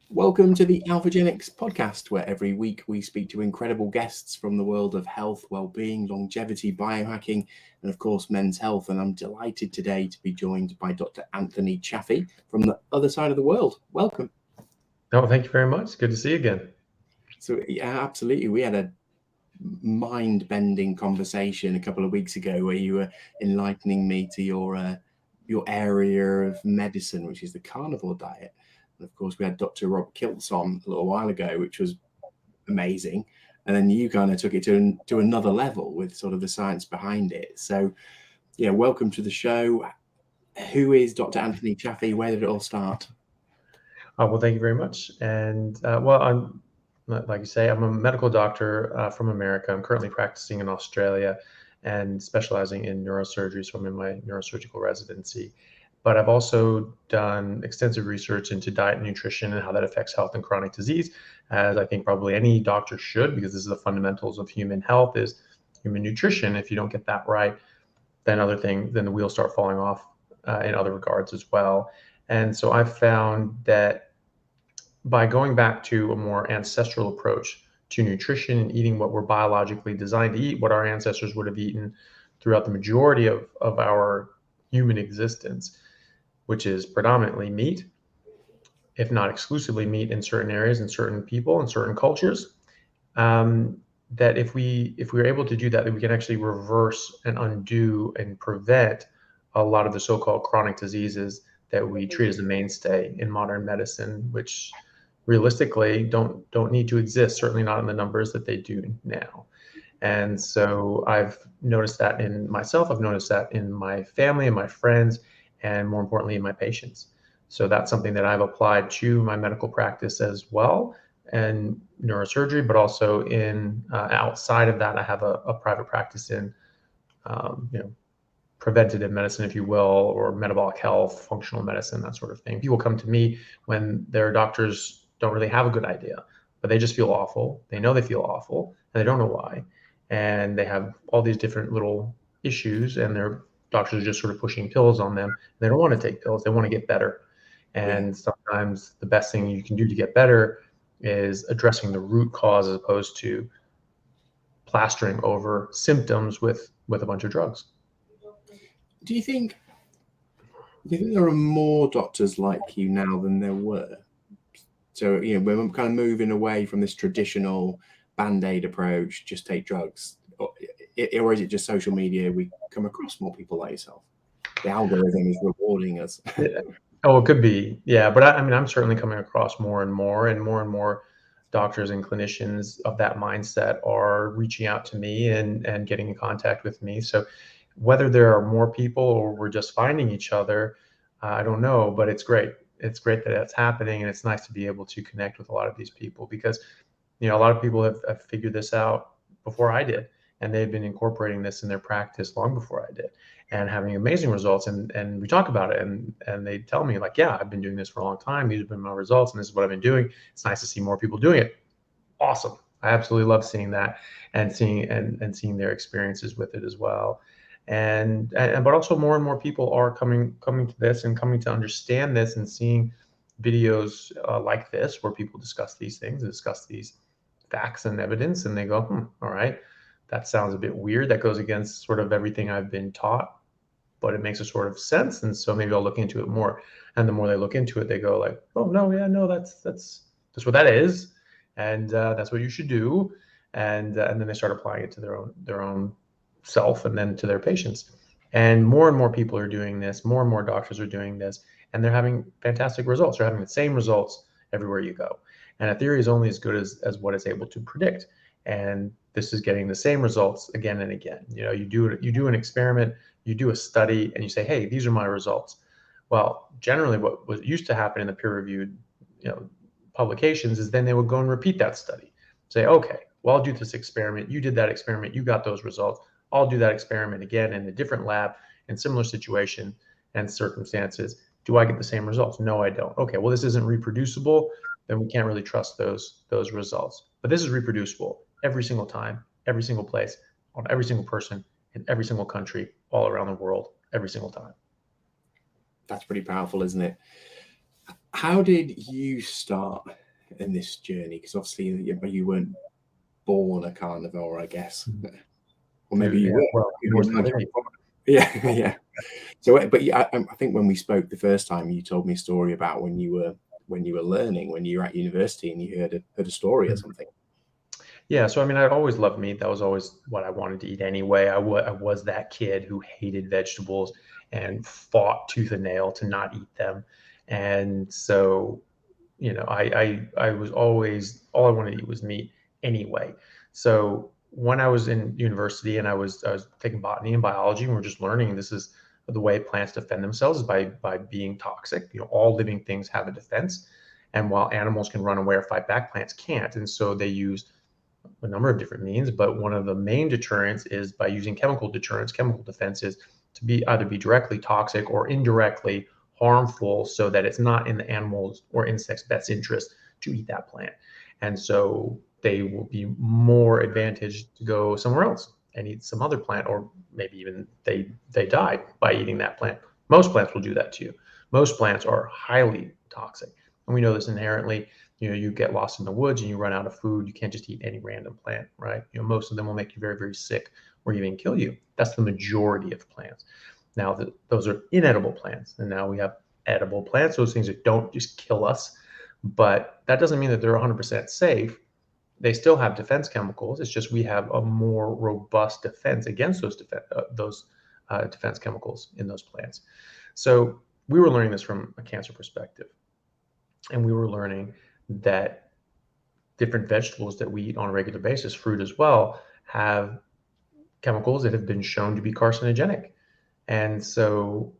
Welcome to the Alphagenix Podcast, where every week we speak to incredible guests from the world of health, well-being, longevity, biohacking, and of course, men's health. And I'm delighted today to be joined by Dr. Anthony Chaffee from the other side of the world. Welcome. Oh, thank you very much. Good to see you again. So, yeah, absolutely. We had a mind-bending conversation a couple of weeks ago where you were enlightening me to your area of medicine, which is the carnivore diet. And of course, we had Dr. Rob Kiltz on a little while ago, which was amazing. And then you kind of took it to another level with sort of the science behind it. So, yeah, welcome to the show. Who is Dr. Anthony Chaffee? Where did it all start? Well, thank you very much. And I'm like you say, I'm a medical doctor from America. I'm currently practicing in Australia and specializing in neurosurgery. So I'm in my neurosurgical residency. But I've also done extensive research into diet and nutrition and how that affects health and chronic disease, as I think probably any doctor should, because this is the fundamentals of human health is human nutrition. If you don't get that right, then the wheels start falling off in other regards as well. And so I've found that by going back to a more ancestral approach to nutrition and eating what we're biologically designed to eat, what our ancestors would have eaten throughout the majority of our human existence, which is predominantly meat, if not exclusively meat in certain areas and certain people and certain cultures, that if we're able to do that, then we can actually reverse and undo and prevent a lot of the so-called chronic diseases that we treat as the mainstay in modern medicine, which realistically don't need to exist, certainly not in the numbers that they do now. And so I've noticed that in myself, I've noticed that in my family and my friends, and more importantly, in my patients. So that's something that I've applied to my medical practice as well, and neurosurgery, but also in outside of that, I have a private practice in, you know, preventative medicine, if you will, or metabolic health, functional medicine, that sort of thing. People come to me when their doctors don't really have a good idea, but they just feel awful. They know they feel awful and they don't know why. And they have all these different little issues, and their doctors are just sort of pushing pills on them. They don't want to take pills, they want to get better. Yeah. And sometimes the best thing you can do to get better is addressing the root cause as opposed to plastering over symptoms with a bunch of drugs. Do you think there are more doctors like you now than there were? So, we're kind of moving away from this traditional Band-Aid approach, just take drugs. Or is it just social media? We come across more people like yourself. The algorithm is rewarding us. Oh, it could be. Yeah. But I mean, I'm certainly coming across more and more doctors and clinicians of that mindset are reaching out to me and getting in contact with me. So whether there are more people or we're just finding each other, I don't know, but it's great. It's great that that's happening. And it's nice to be able to connect with a lot of these people because, a lot of people have figured this out before I did, and they've been incorporating this in their practice long before I did and having amazing results. And we talk about it and they tell me like, yeah, I've been doing this for a long time. These have been my results and this is what I've been doing. It's nice to see more people doing it. Awesome. I absolutely love seeing that and seeing their experiences with it as well. And but also more and more people are coming to this and coming to understand this and seeing videos like this where people discuss these things, discuss these facts and evidence, and they go, all right, that sounds a bit weird. That goes against sort of everything I've been taught, but it makes a sort of sense. And so maybe I'll look into it more. And the more they look into it, they go like, oh no, yeah, no, that's what that is, and that's what you should do. And then they start applying it to their own self and then to their patients. And more people are doing this. More and more doctors are doing this, and they're having fantastic results. They're having the same results everywhere you go. And a theory is only as good as what it's able to predict. And this is getting the same results again and again. You do an experiment, you do a study, and you say, hey, these are my results. Well, generally what used to happen in the peer-reviewed, publications is then they would go and repeat that study. Say, okay, well, I'll do this experiment. You did that experiment. You got those results. I'll do that experiment again in a different lab in similar situation and circumstances. Do I get the same results? No, I don't. Okay, well, this isn't reproducible. Then we can't really trust those results. But this is reproducible every single time, every single place, on every single person, in every single country, all around the world, every single time. That's pretty powerful, isn't it? How did you start in this journey? Because obviously you weren't born a carnivore, I guess, or maybe you Yeah, were. well, Maybe more you're now specific. Yeah, yeah. So, but yeah, I think when we spoke the first time, you told me a story about when you were learning, when you were at university, and you heard a story or something. Yeah, so I mean, I'd always loved meat. That was always what I wanted to eat anyway. I was that kid who hated vegetables and fought tooth and nail to not eat them. And so, I was always, all I wanted to eat was meat anyway. So when I was in university and I was taking botany and biology, and we're just learning this is the way plants defend themselves is by being toxic. All living things have a defense. And while animals can run away or fight back, plants can't. And so they use a number of different means, but one of the main deterrents is by using chemical deterrents, chemical defenses, to be either be directly toxic or indirectly harmful so that it's not in the animal's or insect's best interest to eat that plant. And so they will be more advantaged to go somewhere else and eat some other plant, or maybe even they die by eating that plant. Most plants will do that to you. Most plants are highly toxic. And we know this inherently. You get lost in the woods and you run out of food. You can't just eat any random plant, right? Most of them will make you very, very sick or even kill you. That's the majority of plants. Now, those are inedible plants, and now we have edible plants, those things that don't just kill us, but that doesn't mean that they're 100% safe. They still have defense chemicals. It's just we have a more robust defense against those defense chemicals in those plants. So we were learning this from a cancer perspective, and we were learning that different vegetables that we eat on a regular basis, fruit as well, have chemicals that have been shown to be carcinogenic. And so,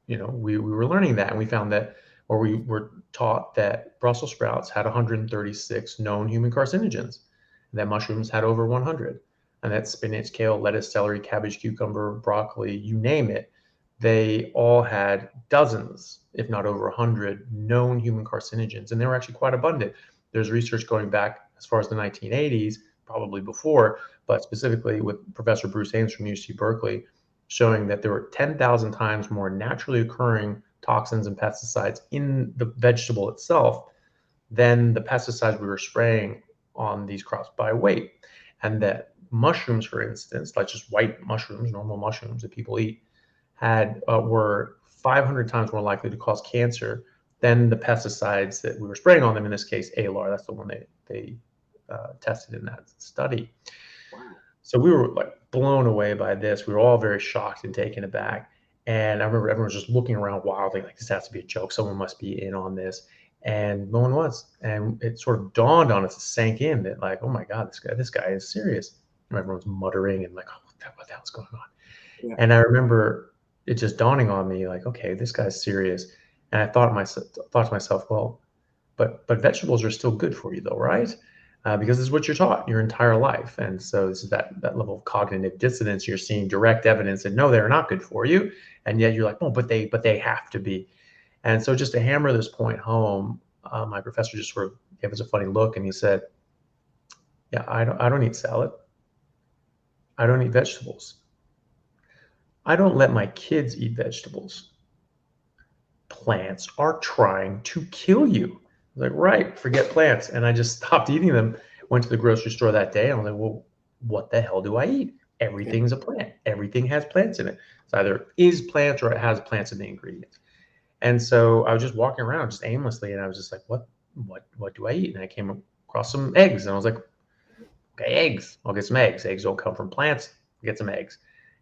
we were learning that, and we found that, or we were taught that Brussels sprouts had 136 known human carcinogens, that mushrooms had over 100, and that spinach, kale, lettuce, celery, cabbage, cucumber, broccoli, you name it, they all had dozens, if not over 100, known human carcinogens, and they were actually quite abundant. There's research going back as far as the 1980s, probably before, but specifically with Professor Bruce Ames from UC Berkeley, showing that there were 10,000 times more naturally occurring toxins and pesticides in the vegetable itself than the pesticides we were spraying on these crops by weight. And that mushrooms, for instance, like just white mushrooms, normal mushrooms that people eat, were 500 times more likely to cause cancer than the pesticides that we were spraying on them. In this case, ALAR. That's the one they tested in that study. Wow. So we were like blown away by this. We were all very shocked and taken aback. And I remember everyone was just looking around wildly, like this has to be a joke. Someone must be in on this. And no one was. And it sort of dawned on us, it sank in that like, oh my God, this guy is serious. And everyone's muttering and like, oh, what the hell's going on? Yeah. And I remember it just dawning on me, like, okay, this guy's serious. And I thought to myself, well, but vegetables are still good for you, though, right? Because this is what you're taught your entire life, and so this is that level of cognitive dissonance. You're seeing direct evidence that no, they're not good for you, and yet you're like, oh, but they have to be. And so, just to hammer this point home, my professor just sort of gave us a funny look, and he said, "Yeah, I don't eat salad. I don't eat vegetables. I don't let my kids eat vegetables. Plants are trying to kill you." I was like, right, forget plants. And I just stopped eating them, went to the grocery store that day, and I was like, well, what the hell do I eat? Everything's a plant. Everything has plants in it. It's either is plants or it has plants in the ingredients. And so I was just walking around just aimlessly, and I was just like, what do I eat? And I came across some eggs, and I was like, okay, eggs. I'll get some eggs. Eggs don't come from plants. I'll get some eggs.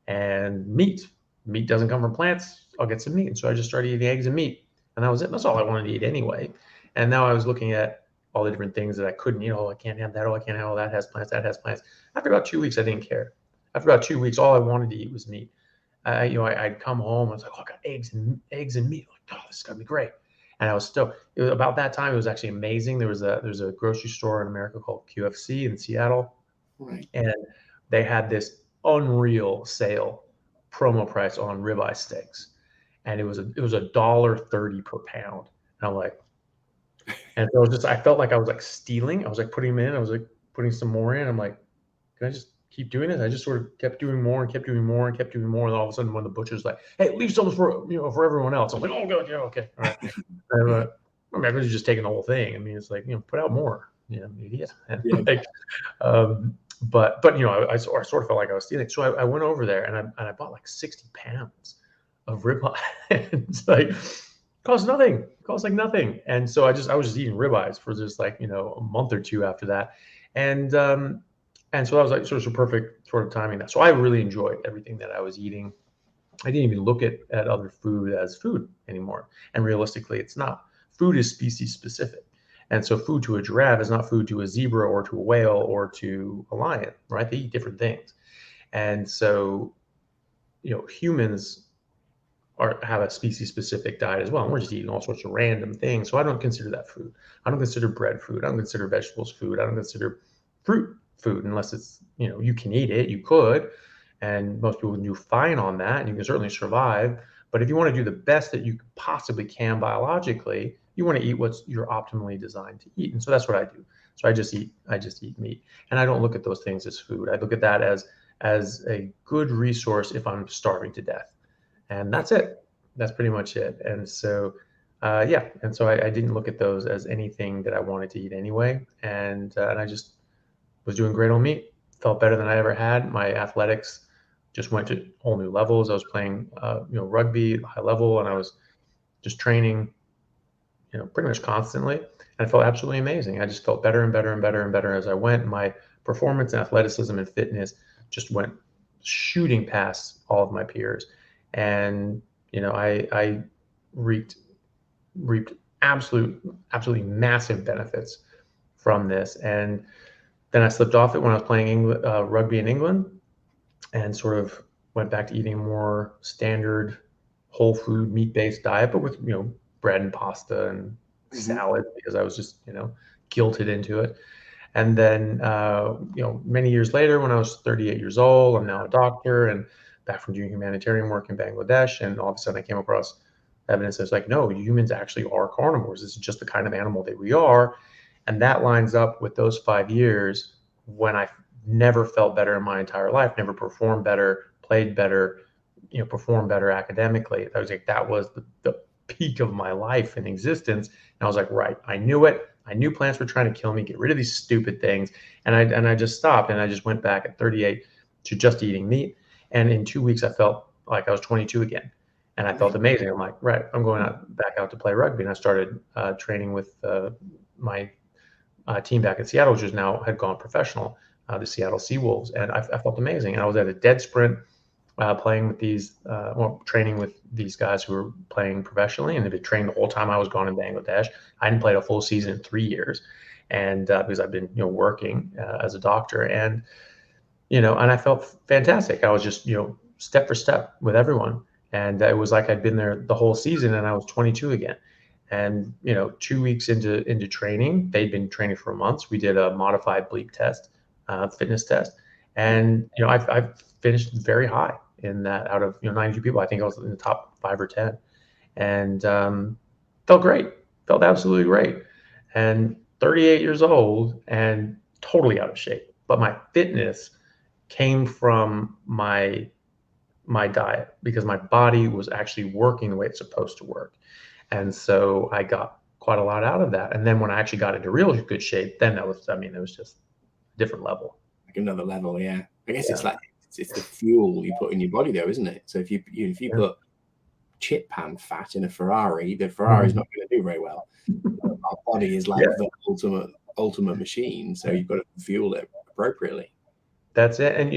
And meat. Meat doesn't come from plants. I'll get some meat. And so I just started eating eggs and meat. And that was it. That's all I wanted to eat anyway. And now I was looking at all the different things that I couldn't eat. Oh, I can't have that. Oh, I can't have all that. Has plants. That has plants. After about 2 weeks, I didn't care. After about 2 weeks, all I wanted to eat was meat. I'd come home and I was like, oh, I got eggs and meat. Like, oh, this is gonna be great. And I was still, it was about that time. It was actually amazing. There's a grocery store in America called QFC in Seattle, Right. and they had this unreal sale promo price on ribeye steaks, and it was $1.30 per pound. And I'm like, and so I felt like I was like stealing. I was like putting them in. I was like putting some more in. I'm like, can I just keep doing this? I just sort of kept doing more and kept doing more and kept doing more. And all of a sudden, when the butcher's like, "Hey, leave some for everyone else," I'm like, "Oh, God, yeah, okay, all right." I was just taking the whole thing. I mean, it's like, put out more, idiot. And Yeah. like, but I sort of felt like I was stealing. So I went over there and I bought like 60 pounds of ribeye. It's like, costs nothing. Costs like nothing. And so I was just eating ribeyes for just like, a month or two after that. And so that was like sort of perfect sort of timing that. So I really enjoyed everything that I was eating. I didn't even look at other food as food anymore. And realistically, it's not. Food is species specific. And so food to a giraffe is not food to a zebra or to a whale or to a lion, right? They eat different things. And so, humans have a species specific diet as well. And we're just eating all sorts of random things. So I don't consider that food. I don't consider bread food. I don't consider vegetables food. I don't consider fruit food unless it's, you can eat it, you could. And most people do fine on that, and you can certainly survive. But if you want to do the best that you possibly can biologically, you want to eat what you're optimally designed to eat. And so that's what I do. So I just eat meat, and I don't look at those things as food. I look at that as a good resource if I'm starving to death, and that's it. That's pretty much it. And so, yeah. And so I didn't look at those as anything that I wanted to eat anyway. And I just was doing great on meat. Felt better than I ever had. My athletics just went to whole new levels. I was playing, rugby high level, and I was just training, pretty much constantly. And I felt absolutely amazing. I just felt better and better and better and better as I went. My performance and athleticism and fitness just went shooting past all of my peers. And, I reaped absolutely massive benefits from this. And then I slipped off it when I was playing rugby in England, and sort of went back to eating a more standard whole food meat-based diet, but with, bread and pasta and salad, because I was just, guilted into it. And then, many years later, when I was 38 years old, I'm now a doctor and back from doing humanitarian work in Bangladesh. And all of a sudden I came across evidence that's like, no, humans actually are carnivores. This is just the kind of animal that we are. And that lines up with those 5 years when I never felt better in my entire life, never performed better, played better, performed better academically. I was like, that was the peak of my life in existence. And I was like, right, I knew it. I knew plants were trying to kill me, get rid of these stupid things. And I just stopped, and I just went back at 38 to just eating meat. And in 2 weeks, I felt like I was 22 again. And I felt amazing. I'm like, right, I'm going back out to play rugby. And I started training with my team back in Seattle, which had gone professional, the Seattle Seawolves. And I felt amazing. And I was at a dead sprint playing with training with these guys who were playing professionally, and they've been trained the whole time I was gone in Bangladesh. I hadn't played a full season in 3 years, and because I've been working as a doctor, and and I felt fantastic. I was just step for step with everyone, and it was like I'd been there the whole season, and I was 22 again. And 2 weeks into training, they'd been training for months. We did a modified bleep test, fitness test, and I finished very high in that. Out of 92 people, I think I was in the top 5 or 10, and felt great, felt absolutely great. And 38 years old and totally out of shape, but my fitness came from my diet, because my body was actually working the way it's supposed to work. And so I got quite a lot out of that. And then when I actually got into real good shape, then it was just a different level. Like another level, yeah. I guess it's like it's the fuel you put in your body, though, isn't it? So if you put chip pan fat in a Ferrari, the Ferrari's not going to do very well. Our body is like the ultimate machine, so you've got to fuel it appropriately. That's it. And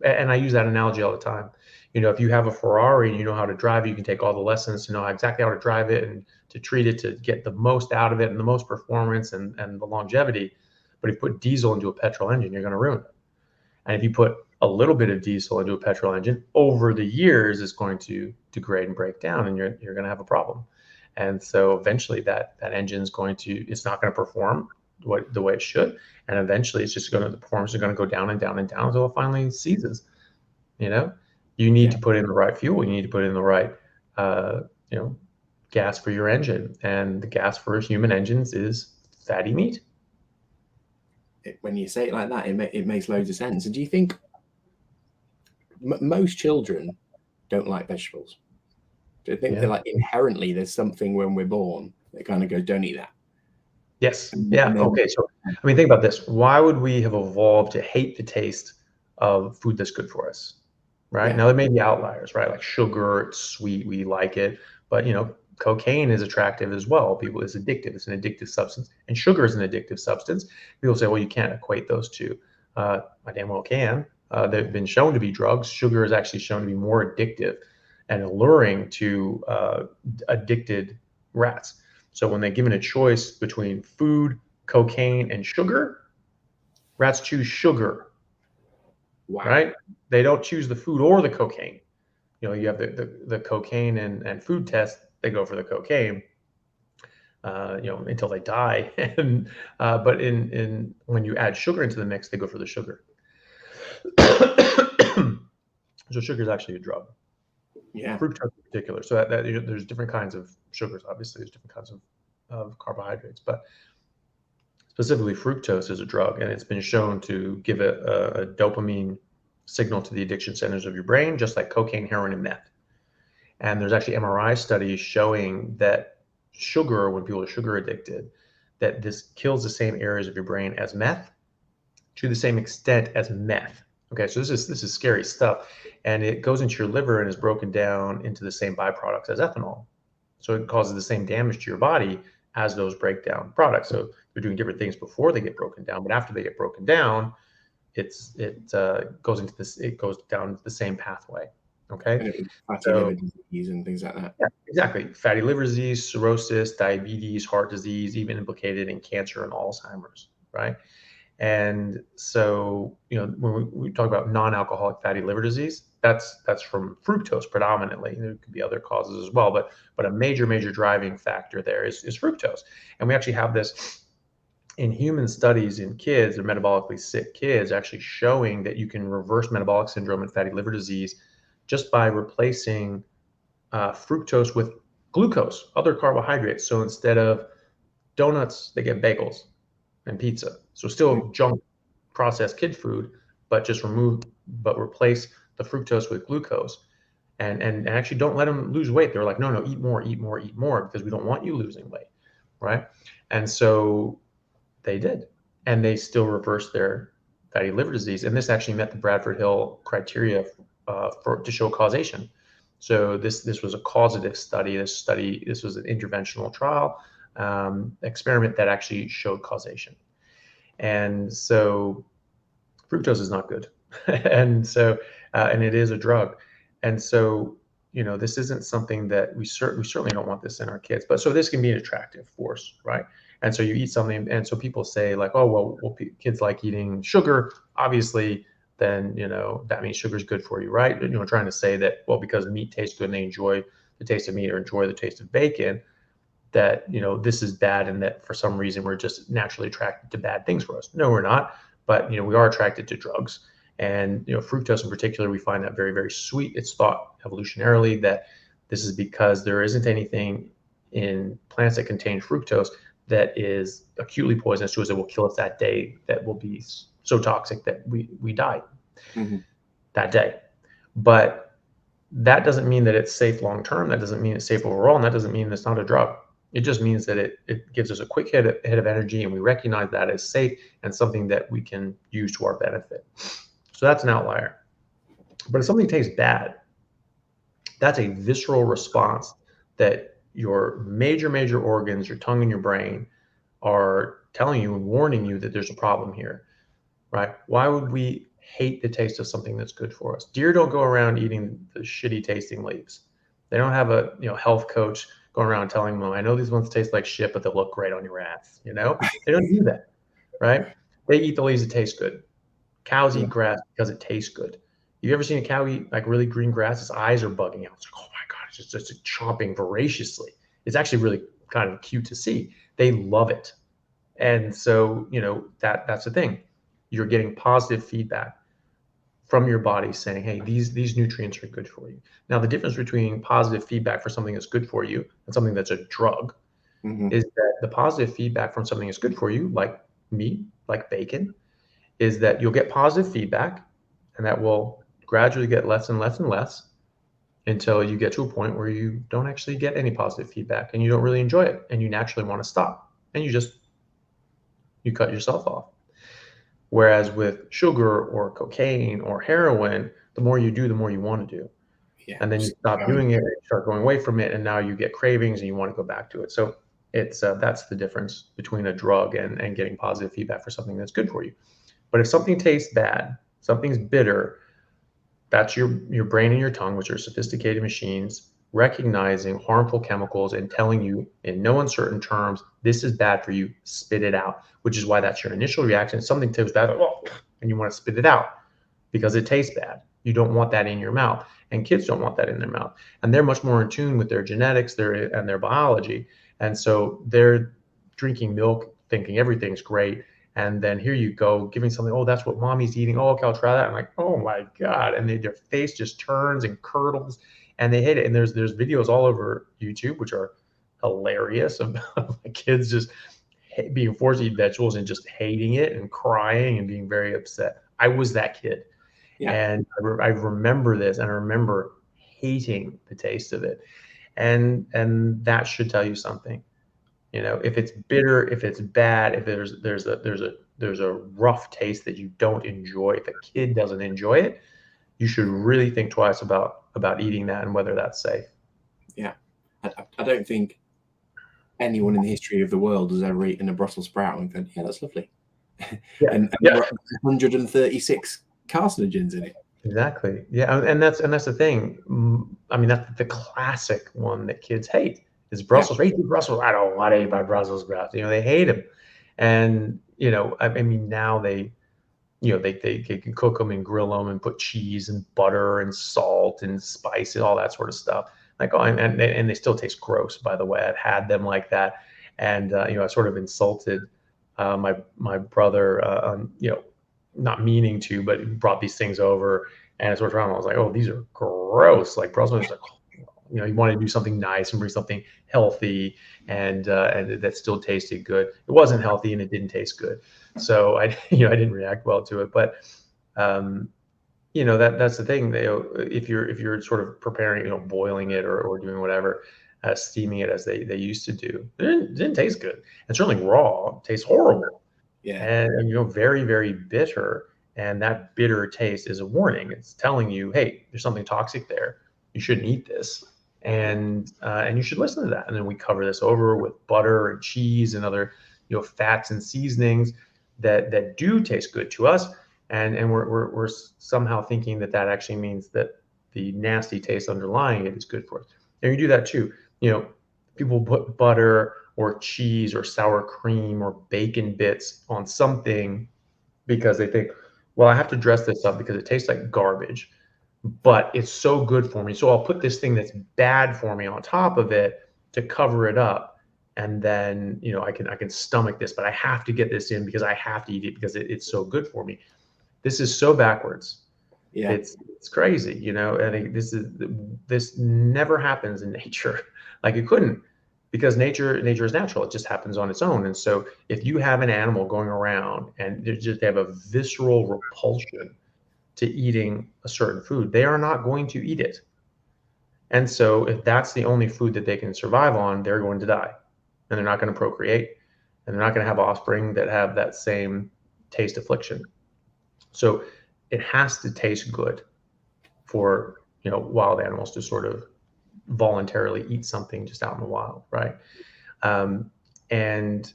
and I use that analogy all the time. If you have a Ferrari and you know how to drive it, you can take all the lessons to know exactly how to drive it and to treat it to get the most out of it and the most performance and the longevity. But if you put diesel into a petrol engine, you're going to ruin it. And if you put a little bit of diesel into a petrol engine, over the years, it's going to degrade and break down, and you're going to have a problem. And so eventually that engine is it's not going to perform the way it should. And eventually the performance is going to go down and down and down until it finally seizes. You need to put in the right fuel. You need to put in the right, gas for your engine. And the gas for human engines is fatty meat. When you say it like that, it makes loads of sense. And do you think most children don't like vegetables? Do you think Yeah. that like inherently there's something when we're born that kind of goes, don't eat that? Yes. And Yeah. then, Okay. So, I mean, think about this. Why would we have evolved to hate the taste of food that's good for us? Right. yeah, Now, there may be outliers, right? Like sugar, it's sweet, we like it. But, cocaine is attractive as well. People, it's addictive. It's an addictive substance. And sugar is an addictive substance. People say, well, you can't equate those two. I damn well can. They've been shown to be drugs. Sugar is actually shown to be more addictive and alluring to addicted rats. So when they're given a choice between food, cocaine, and sugar, rats choose sugar, wow, right? They don't choose the food or the cocaine. You have the cocaine and food test, they go for the cocaine, until they die. And but in when you add sugar into the mix, they go for the sugar. So sugar is actually a drug. yeah, Fructose in particular. So that there's different kinds of sugars. Obviously, there's different kinds of carbohydrates, but specifically fructose is a drug, and it's been shown to give a dopamine signal to the addiction centers of your brain, just like cocaine, heroin, and meth. And there's actually MRI studies showing that sugar, when people are sugar addicted, that this kills the same areas of your brain as meth to the same extent as meth. Okay, so this is scary stuff, and it goes into your liver and is broken down into the same byproducts as ethanol. So it causes the same damage to your body as those breakdown products. So they're doing different things before they get broken down, but after they get broken down, it goes down the same pathway. Okay, and it was fatty so liver disease and things like that. yeah, exactly. Fatty liver disease, cirrhosis, diabetes, heart disease, even implicated in cancer and Alzheimer's, right? And so, when we talk about non-alcoholic fatty liver disease, that's from fructose predominantly. There could be other causes as well, but a major driving factor there is fructose. And we actually have this in human studies in kids or metabolically sick kids, actually showing that you can reverse metabolic syndrome and fatty liver disease just by replacing fructose with glucose, other carbohydrates. So instead of donuts, they get bagels and pizza. So still junk processed kid food, but replace the fructose with glucose. And actually don't let them lose weight. They're like, no, eat more, because we don't want you losing weight, right? And so they did, and they still reversed their fatty liver disease. And this actually met the Bradford Hill criteria to show causation. So this was a causative study. This was an interventional trial experiment that actually showed causation. And so fructose is not good. And so and it is a drug. And so this isn't something that we certainly don't want this in our kids. But so this can be an attractive force, right? And so you eat something, and so people say like, oh well, kids like eating sugar, obviously. Then that means sugar is good for you, right? Trying to say that, well, because meat tastes good and they enjoy the taste of meat or enjoy the taste of bacon, that this is bad, and that for some reason we're just naturally attracted to bad things for us. No, we're not. But we are attracted to drugs, and fructose in particular, we find that very, very sweet. It's thought evolutionarily that this is because there isn't anything in plants that contain fructose that is acutely poisonous to us, that will kill us that day, that will be so toxic that we die that day. But that doesn't mean that it's safe long term. That doesn't mean it's safe overall, and that doesn't mean it's not a drug. It just means that it gives us a quick hit of energy, and we recognize that as safe and something that we can use to our benefit. So that's an outlier. But if something tastes bad, that's a visceral response that your major organs, your tongue and your brain, are telling you and warning you that there's a problem here, right? Why would we hate the taste of something that's good for us? Deer don't go around eating the shitty tasting leaves. They don't have a health coach going around telling them, I know these ones taste like shit, but they'll look great on your ass. They don't do that, right? They eat the leaves that taste good. Cows eat grass because it tastes good. You ever seen a cow eat like really green grass? Its eyes are bugging out. It's like, oh my God, it's just chomping voraciously. It's actually really kind of cute to see. They love it. And so, that's the thing. You're getting positive feedback from your body saying, hey, these nutrients are good for you. Now, the difference between positive feedback for something that's good for you and something that's a drug is that the positive feedback from something that's good for you, like meat, like bacon, is that you'll get positive feedback, and that will gradually get less and less and less. until you get to a point where you don't actually get any positive feedback and you don't really enjoy it and you naturally want to stop and you cut yourself off. Whereas with sugar or cocaine or heroin, the more you do, the more you want to do. Yeah. And then you stop doing it, and you start going away from it, and now you get cravings and you want to go back to it. So it's that's the difference between a drug and getting positive feedback for something that's good for you. But if something tastes bad, something's bitter, that's your brain and your tongue, which are sophisticated machines, recognizing harmful chemicals and telling you in no uncertain terms, this is bad for you, spit it out, which is why that's your initial reaction. Something tastes bad, and you want to spit it out because it tastes bad. You don't want that in your mouth. And kids don't want that in their mouth. And they're much more in tune with their genetics and their biology. And so they're drinking milk, thinking everything's great. And then here you go, giving something, oh, that's what mommy's eating. Oh, okay, I'll try that. I'm like, oh my God. And their face just turns and curdles and they hate it. And there's videos all over YouTube, which are hilarious of kids just being forced to eat vegetables and just hating it and crying and being very upset. I was that kid. Yeah. And I remember this, and I remember hating the taste of it. And that should tell you something. You know, if it's bitter, if it's bad, if there's a rough taste that you don't enjoy, if a kid doesn't enjoy it, you should really think twice about eating that and whether that's safe. Yeah. I don't think anyone in the history of the world has ever eaten a Brussels sprout and gone, yeah, that's lovely. Yeah. and Yeah. 136 carcinogens in it. Exactly. Yeah, and that's the thing. I mean, that's the classic one that kids hate is Brussels. Yeah. Brussels. I don't want to eat my Brussels sprouts. You know, they hate them, and you know, I mean, now they can cook them and grill them and put cheese and butter and salt and spice and all that sort of stuff. Like, oh, and they still taste gross. By the way, I've had them like that, and I sort of insulted my brother. Not meaning to, but he brought these things over and I sort of, I was like, oh, these are gross. Like Brussels is like, you want to do something nice and bring something healthy and that still tasted good. It wasn't healthy and it didn't taste good. So I didn't react well to it, but that's the thing. If you're sort of preparing, boiling it or doing whatever, steaming it as they used to do, it didn't taste good. And certainly raw tastes horrible. Yeah. And very, very bitter. And that bitter taste is a warning. It's telling you, hey, there's something toxic there. You shouldn't eat this. And you should listen to that. And then we cover this over with butter and cheese and other, fats and seasonings that do taste good to us. And we're somehow thinking that actually means that the nasty taste underlying it is good for us. And you do that too. People put butter or cheese or sour cream or bacon bits on something because they think, well, I have to dress this up because it tastes like garbage, but it's so good for me. So I'll put this thing that's bad for me on top of it to cover it up. And then, I can stomach this, but I have to get this in because I have to eat it because it's so good for me. This is so backwards. Yeah. It's crazy. I think this never happens in nature. Like it couldn't. Because nature is natural. It just happens on its own. And so if you have an animal going around and they have a visceral repulsion to eating a certain food, they are not going to eat it. And so if that's the only food that they can survive on, they're going to die. And they're not going to procreate. And they're not going to have offspring that have that same taste affliction. So it has to taste good for, wild animals to sort of voluntarily eat something just out in the wild, right? And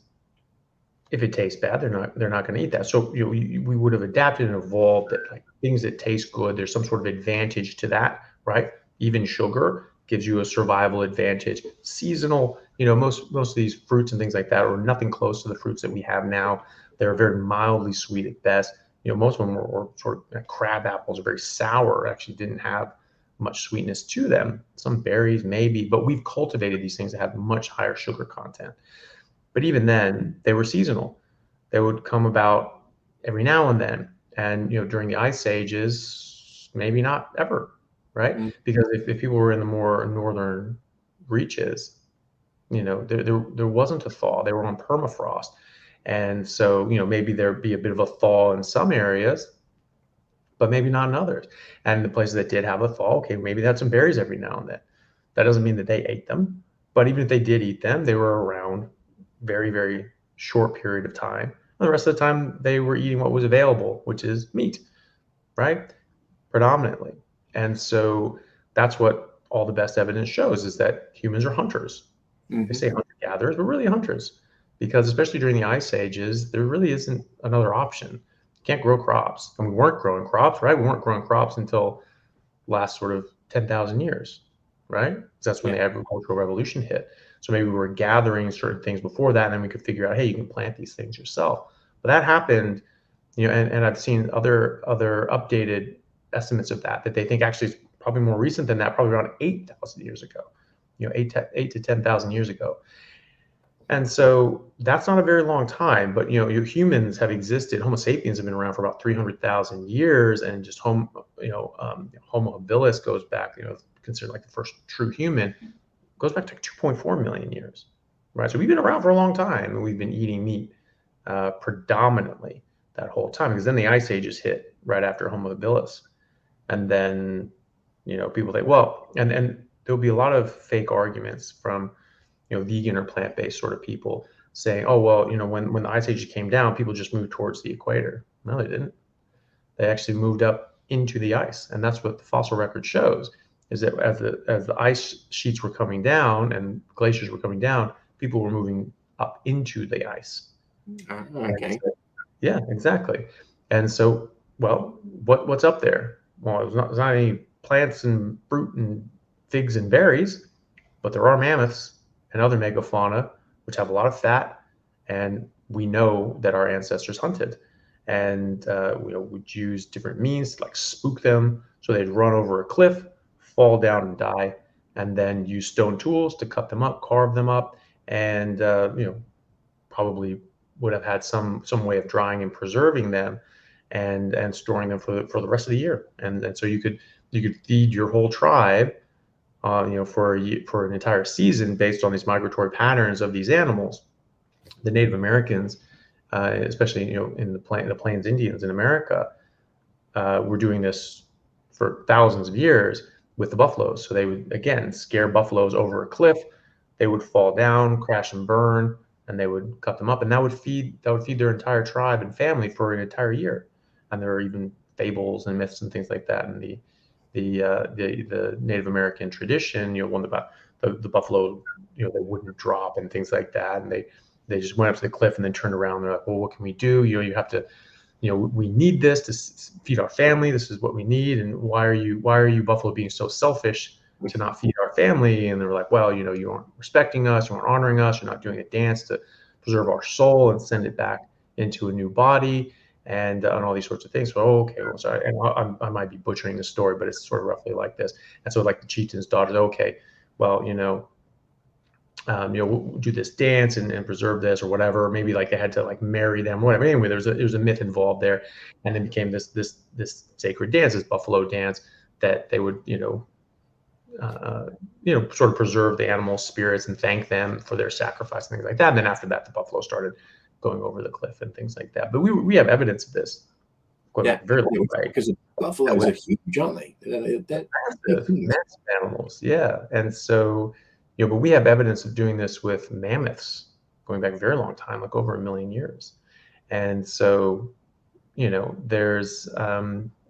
if it tastes bad, they're not going to eat that. So we would have adapted and evolved that like things that taste good, there's some sort of advantage to that, right? Even sugar gives you a survival advantage. Seasonal, most of these fruits and things like that are nothing close to the fruits that we have now. They're very mildly sweet at best. Most of them were sort of crab apples are very sour. Actually, didn't have much sweetness to them. Some berries maybe, but we've cultivated these things that have much higher sugar content. But even then, they were seasonal. They would come about every now and then. And during the ice ages, maybe not ever, right? Mm-hmm. Because if people were in the more northern reaches, there wasn't a thaw. They were on permafrost. And so, maybe there'd be a bit of a thaw in some areas, but maybe not in others. And the places that did have a thaw, okay, maybe they had some berries every now and then. That doesn't mean that they ate them, but even if they did eat them, they were around very, very short period of time. And the rest of the time, they were eating what was available, which is meat, right? Predominantly. And so that's what all the best evidence shows, is that humans are hunters. They say hunter-gatherers, but really hunters, because especially during the ice ages, there really isn't another option. You can't grow crops. And we weren't growing crops, right? We weren't growing crops until last sort of 10,000 years, right? Because that's when the agricultural revolution hit. So maybe we were gathering certain things before that, and then we could figure out, hey, you can plant these things yourself. But that happened, and I've seen other updated estimates of that they think actually is probably more recent than that, probably around 8,000 years ago, 8 to 10,000 years ago. And so that's not a very long time, but your humans have existed. Homo sapiens have been around for about 300,000 years, and just Homo habilis goes back, considered like the first true human, goes back to 2.4 million years, right? So we've been around for a long time, and we've been eating meat predominantly that whole time, because then the ice ages hit right after Homo habilis, and then people think, well, and there'll be a lot of fake arguments from vegan or plant-based sort of people saying, oh, well, when the ice age came down, people just moved towards the equator. No, they didn't. They actually moved up into the ice. And that's what the fossil record shows, is that as the ice sheets were coming down and glaciers were coming down, people were moving up into the ice. Okay. So, yeah, exactly. And so, well, what's up there? Well, there's not any plants and fruit and figs and berries, but there are mammoths and other megafauna, which have a lot of fat, and we know that our ancestors hunted, and would use different means to like spook them, so they'd run over a cliff, fall down and die, and then use stone tools to cut them up, carve them up, and probably would have had some way of drying and preserving them, and storing them for the rest of the year, and so you could feed your whole tribe for an entire season based on these migratory patterns of these animals. The Native Americans, especially in the Plains Indians in America, were doing this for thousands of years with the buffaloes. So they would again scare buffaloes over a cliff. They would fall down, crash and burn, and they would cut them up, and that would feed their entire tribe and family for an entire year. And there are even fables and myths and things like that in the Native American tradition, one about the buffalo, they wouldn't drop and things like that, and they just went up to the cliff and then turned around. And they're like, well, what can we do? You have to, we need this to feed our family. This is what we need. And why are you buffalo being so selfish to not feed our family? And they were like, well, you aren't respecting us, you aren't honoring us, you're not doing a dance to preserve our soul and send it back into a new body. And all these sorts of things. So, okay, well, sorry, and I might be butchering the story, but it's sort of roughly like this. And so, like the chieftain's daughters, okay, well, we'll do this dance and preserve this or whatever. Maybe like they had to like marry them, or whatever. Anyway, there's a myth involved there, and then became this sacred dance, this buffalo dance, that they would sort of preserve the animal spirits and thank them for their sacrifice and things like that. And then after that, the buffalo started going over the cliff and things like that. But we have evidence of this. Very long, right? Because buffaloes are huge, aren't they? They're massive animals, yeah. And so, but we have evidence of doing this with mammoths going back a very long time, like over 1 million years. And so, there's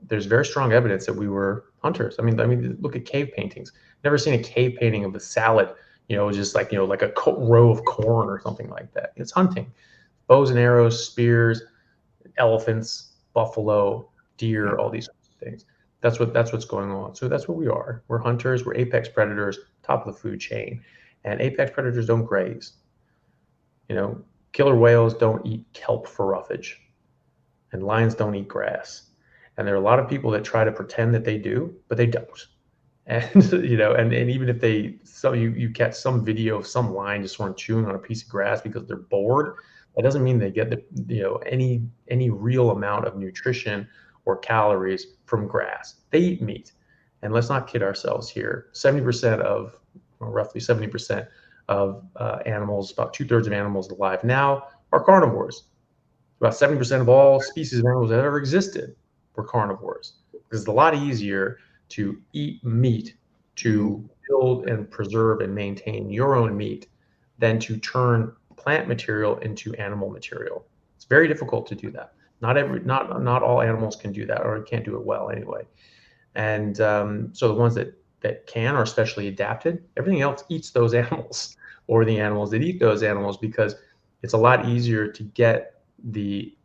very strong evidence that we were hunters. I mean, look at cave paintings. Never seen a cave painting of a salad, just like like a row of corn or something like that. It's hunting. Bows and arrows, spears, elephants, buffalo, deer, all these things. That's what's going on. So that's what we are. We're hunters. We're apex predators, top of the food chain. And apex predators don't graze. Killer whales don't eat kelp for roughage, and lions don't eat grass. And there are a lot of people that try to pretend that they do, but they don't. And and even if you catch some video of some lion just sort of chewing on a piece of grass because they're bored, that doesn't mean they get any real amount of nutrition or calories from grass. They eat meat. And let's not kid ourselves here. 70% of, or roughly 70% of animals, about 2/3 of animals alive now are carnivores. About 70% of all species of animals that ever existed were carnivores. Because it's a lot easier to eat meat to build and preserve and maintain your own meat than to turn plant material into animal material. It's very difficult to do that. Not all animals can do that, or can't do it well anyway. And so the ones that can are specially adapted. Everything else eats those animals, or the animals that eat those animals, because it's a lot easier to get the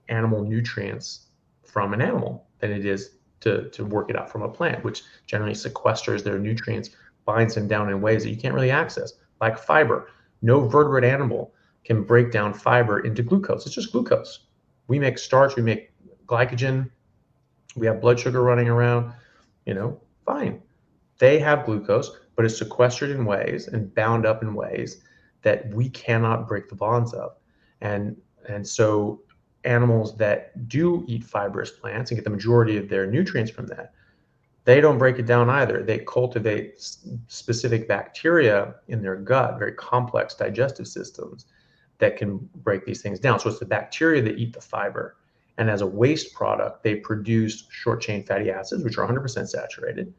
animal nutrients from an animal than it is to work it out from a plant, which generally sequesters their nutrients, binds them down in ways that you can't really access, like fiber. No vertebrate animal can break down fiber into glucose. It's just glucose. We make starch, we make glycogen, we have blood sugar running around, fine. They have glucose, but it's sequestered in ways and bound up in ways that we cannot break the bonds of. And so animals that do eat fibrous plants and get the majority of their nutrients from that, they don't break it down either. They cultivate specific bacteria in their gut, very complex digestive systems that can break these things down. So it's the bacteria that eat the fiber. And as a waste product, they produce short-chain fatty acids, which are 100% saturated.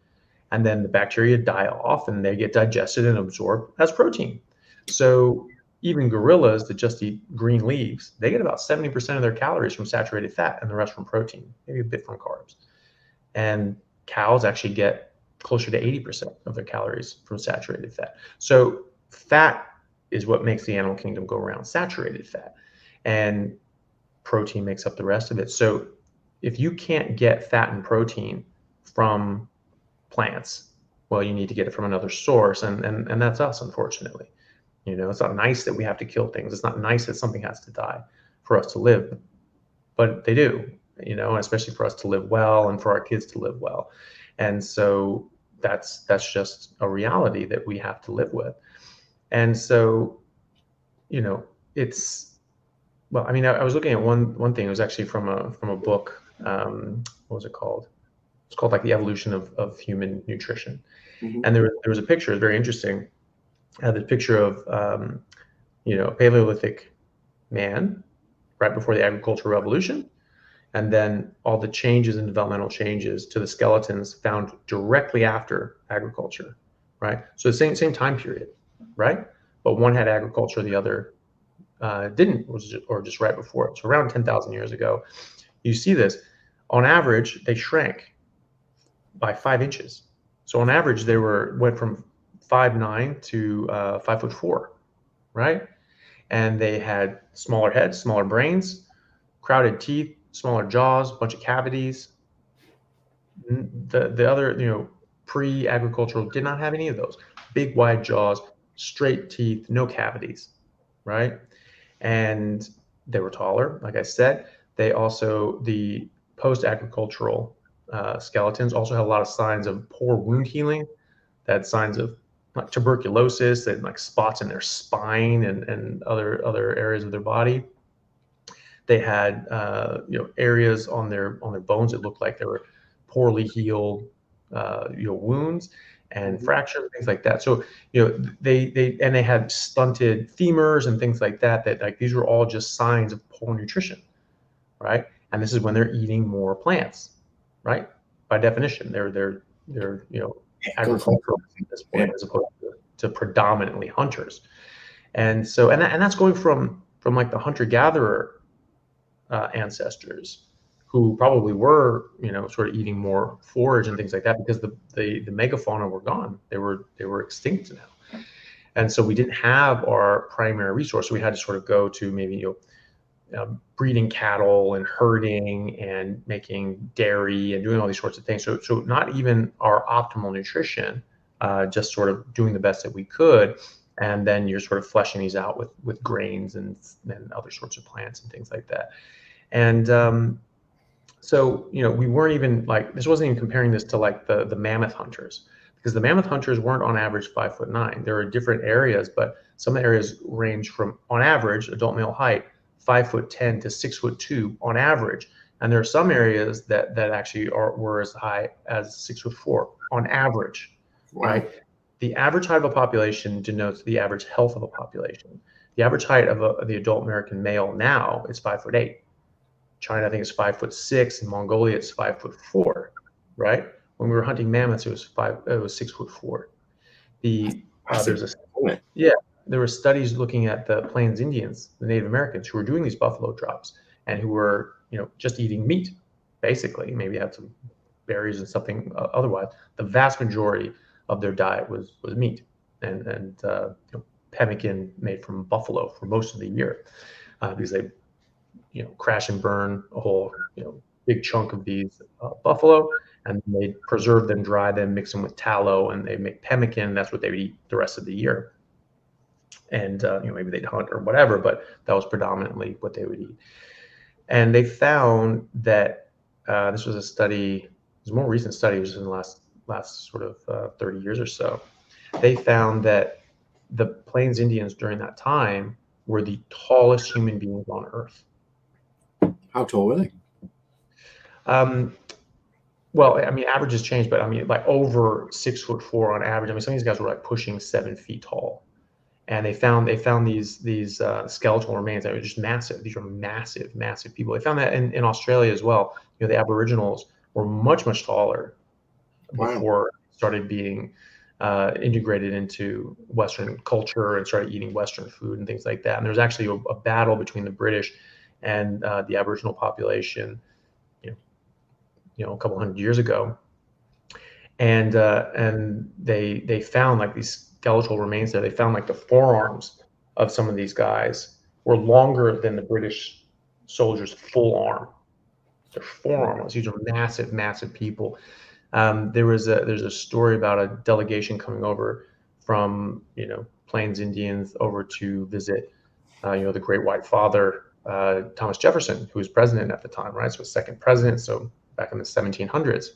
And then the bacteria die off and they get digested and absorbed as protein. So even gorillas that just eat green leaves, they get about 70% of their calories from saturated fat and the rest from protein, maybe a bit from carbs. And cows actually get closer to 80% of their calories from saturated fat. So fat is what makes the animal kingdom go around, saturated fat. And protein makes up the rest of it. So if you can't get fat and protein from plants, well, you need to get it from another source, and that's us, unfortunately. It's not nice that we have to kill things. It's not nice that something has to die for us to live, but they do, especially for us to live well and for our kids to live well. And so that's just a reality that we have to live with. And so, it's, well, I mean, I was looking at one thing. It was actually from a book. What was it called? It's called like The Evolution of Human Nutrition. Mm-hmm. And there was a picture, very interesting. I had the picture of, a Paleolithic man right before the agricultural revolution, and then all the changes and developmental changes to the skeletons found directly after agriculture, right? So the same time period, right? But one had agriculture, the other didn't, or just right before it. So around 10,000 years ago, you see this. On average, they shrank by 5 inches. So on average, they went from 5'9" to 5'4", right? And they had smaller heads, smaller brains, crowded teeth, smaller jaws, bunch of cavities. The other, pre-agricultural did not have any of those. Big, wide jaws, straight teeth, no cavities, right? And they were taller, like I said. They also, the post-agricultural skeletons also had a lot of signs of poor wound healing. They had signs of like tuberculosis, and like spots in their spine and other areas of their body. They had areas on their bones that looked like they were poorly healed wounds and fractures, things like that. So they had stunted femurs and things like that. That like these were all just signs of poor nutrition, right? And this is when they're eating more plants, right? By definition, they're agricultural at this point, as opposed to predominantly hunters. And so and that's going from like the hunter-gatherer ancestors, who probably were sort of eating more forage and things like that, because the megafauna were gone. They were extinct now. And so we didn't have our primary resource. So we had to sort of go to maybe breeding cattle and herding and making dairy and doing all these sorts of things. So not even our optimal nutrition, just sort of doing the best that we could. And then you're sort of fleshing these out with grains and other sorts of plants and things like that. And so we weren't even like, this wasn't even comparing this to like the mammoth hunters, because the mammoth hunters weren't on average 5'9". There are different areas, but some areas range from, on average, adult male height, 5'10" to 6'2" on average. And there are some areas that actually were as high as 6'4" on average, right? The average height of a population denotes the average health of a population. The average height of the adult American male now is 5'8". China, I think, is 5'6", and Mongolia is 5'4", right? When we were hunting mammoths, it was 6'4". Massive, There's a isn't it? Yeah, there were studies looking at the Plains Indians, the Native Americans, who were doing these buffalo drops and who were, just eating meat, basically. Maybe had some berries and something otherwise. The vast majority of their diet was meat and pemmican made from buffalo for most of the year, because they, crash and burn a whole, big chunk of these buffalo, and they preserve them, dry them, mix them with tallow, and they make pemmican. That's what they would eat the rest of the year. And maybe they'd hunt or whatever, but that was predominantly what they would eat. And they found that this was a study, it was a more recent study, it was in the last sort of 30 years or so. They found that the Plains Indians during that time were the tallest human beings on Earth. How tall were they? Well, I mean, averages change, but I mean, like over 6'4" on average. I mean, some of these guys were like pushing 7 feet tall. And they found these skeletal remains that were just massive. These are massive, massive people. They found that in Australia as well. The Aboriginals were much, much taller before it started being integrated into Western culture and started eating Western food and things like that. And there was actually a battle between the British and the Aboriginal population, a couple hundred years ago. And they found like these skeletal remains there. They found like the forearms of some of these guys were longer than the British soldiers' full arm. Their forearms. These are massive, massive people. There's a story about a delegation coming over from Plains Indians over to visit the Great White Father, Thomas Jefferson, who was president at the time, right? So second president, so back in the 1700s,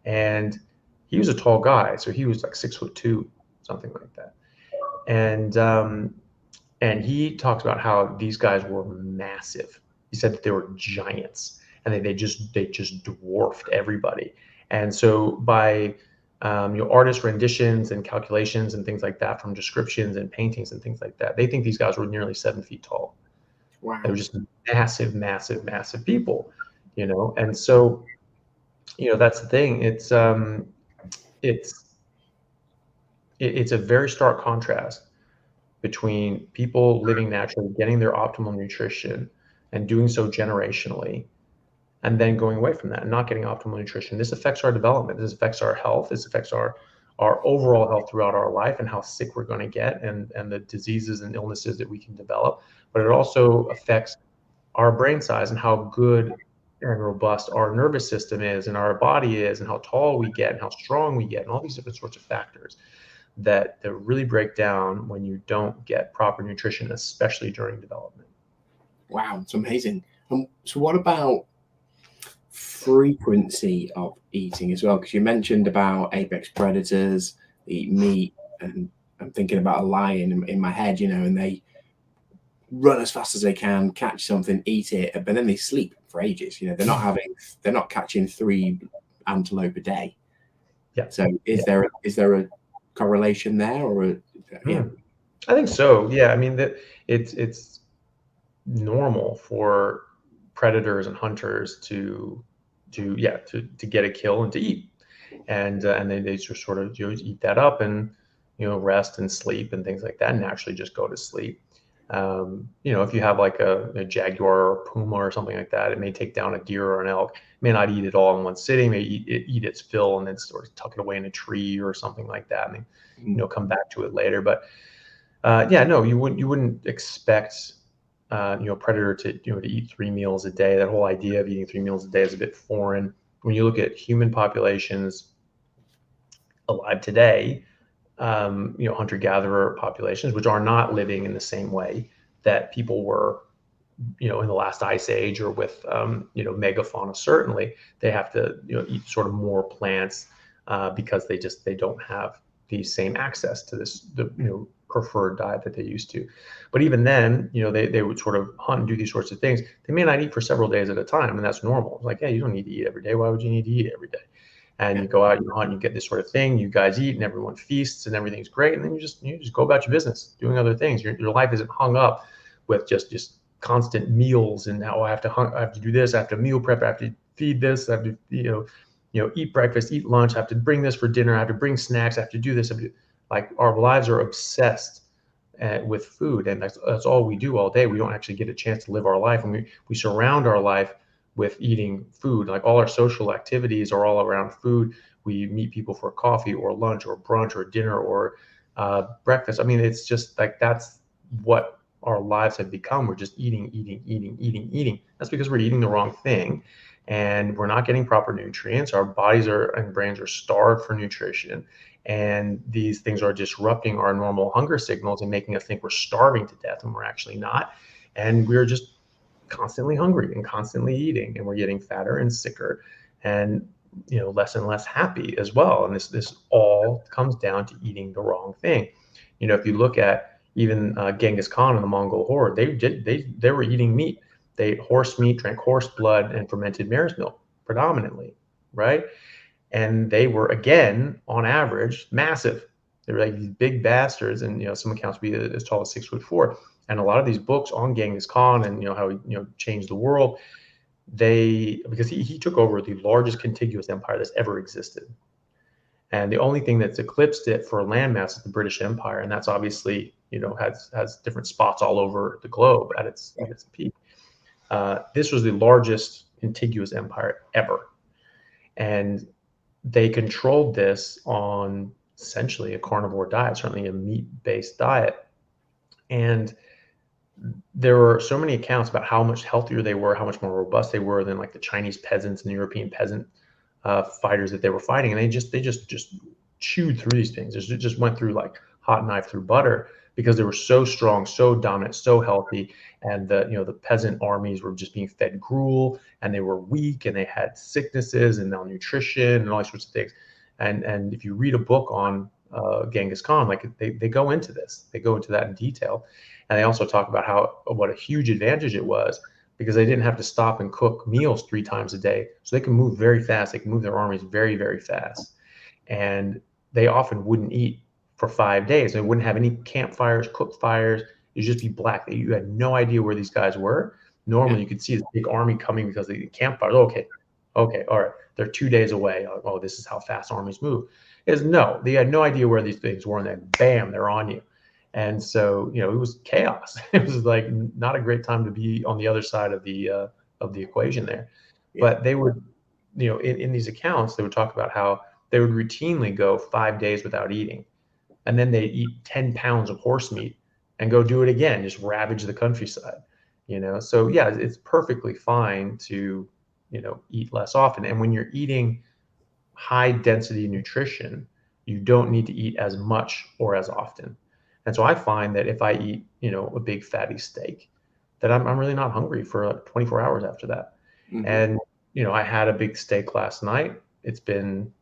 and he was a tall guy, so he was like 6'2", something like that. And he talks about how these guys were massive. He said that they were giants, and they just dwarfed everybody. And so by artist renditions and calculations and things like that, from descriptions and paintings and things like that, they think these guys were nearly 7 feet tall. Wow. They were just massive, massive, massive people, And so, that's the thing. It's a very stark contrast between people living naturally, getting their optimal nutrition and doing so generationally, and then going away from that and not getting optimal nutrition. This affects our development. This affects our health. This affects our overall health throughout our life and how sick we're going to get and the diseases and illnesses that we can develop. But it also affects our brain size and how good and robust our nervous system is and our body is and how tall we get and how strong we get and all these different sorts of factors that really break down when you don't get proper nutrition, especially during development. Wow, it's amazing. So what about frequency of eating as well? Because you mentioned about apex predators, they eat meat, and I'm thinking about a lion in my head, and they run as fast as they can, catch something, eat it, but then they sleep for ages. They're not catching 3 antelope a day. Yeah. So is there a correlation there, or I think so. Yeah, I mean that it's normal for predators and hunters to get a kill and to eat, and they just sort of eat that up and rest and sleep and things like that, and naturally just go to sleep. If you have like a jaguar or a puma or something like that, it may take down a deer or an elk. It may not eat it all in one sitting. May eat its fill and then sort of tuck it away in a tree or something like that, and then, come back to it later. But you wouldn't expect a predator to eat 3 meals a day. That whole idea of eating 3 meals a day is a bit foreign. When you look at human populations alive today, hunter-gatherer populations, which are not living in the same way that people were, in the last ice age or with, megafauna. Certainly, they have to, eat sort of more plants because they don't have the same access to the preferred diet that they used to. But even then, they would sort of hunt and do these sorts of things. They may not eat for several days at a time, and that's normal. Like, yeah, you don't need to eat every day. Why would you need to eat every day? And you go out, you hunt, you get this sort of thing. You guys eat, and everyone feasts, and everything's great. And then you just go about your business, doing other things. Your life isn't hung up with just constant meals and now I have to hunt, I have to do this, I have to meal prep, I have to feed this, I have to eat breakfast, eat lunch, I have to bring this for dinner, I have to bring snacks, I have to do this. Like our lives are obsessed with food, and that's all we do all day. We don't actually get a chance to live our life, and we surround our life with eating food. Like all our social activities are all around food. We meet people for coffee or lunch or brunch or dinner or breakfast. I mean, it's just like that's what our lives have become. We're just eating, eating, eating, eating, eating. That's because we're eating the wrong thing, and we're not getting proper nutrients. Our bodies and brains are starved for nutrition, and these things are disrupting our normal hunger signals and making us think we're starving to death when we're actually not. And we're just constantly hungry and constantly eating, and we're getting fatter and sicker and less and less happy as well. And this all comes down to eating the wrong thing. If you look at even Genghis Khan and the Mongol horde, they were eating meat. They ate horse meat, drank horse blood, and fermented mare's milk predominantly, right? And they were, again, on average, massive. They were like these big bastards, and some accounts be as tall as 6'4". And a lot of these books on Genghis Khan and how he changed the world, because he took over the largest contiguous empire that's ever existed. And the only thing that's eclipsed it for landmass is the British Empire, and that's obviously has different spots all over the globe at its peak. This was the largest contiguous empire ever, and they controlled this on essentially a carnivore diet, certainly a meat-based diet. And there were so many accounts about how much healthier they were, how much more robust they were than like the Chinese peasants and the European peasant fighters that they were fighting. And they just chewed through these things. It just went through like hot knife through butter, because they were so strong, so dominant, so healthy. And the peasant armies were just being fed gruel, and they were weak, and they had sicknesses and malnutrition and all sorts of things. And if you read a book on Genghis Khan, like they go into this, they go into that in detail. And they also talk about what a huge advantage it was, because they didn't have to stop and cook meals 3 times a day. So they can move very fast. They can move their armies very, very fast. And they often wouldn't eat for 5 days. They wouldn't have any campfires, cook fires. It'd just be black. You had no idea where these guys were. Normally, you could see this big army coming because of the campfires. Okay, all right. They're 2 days away. Oh, this is how fast armies move. No, they had no idea where these things were, and then bam, they're on you. And so, it was chaos. It was like not a great time to be on the other side of the equation there. Yeah. But they would, in these accounts, they would talk about how they would routinely go 5 days without eating. And then they'd eat 10 pounds of horse meat and go do it again, just ravage the countryside, So yeah, it's perfectly fine to, eat less often. And when you're eating high density nutrition, you don't need to eat as much or as often. And so I find that if I eat, a big fatty steak, that I'm really not hungry for like 24 hours after that. Mm-hmm. And, I had a big steak last night. It's been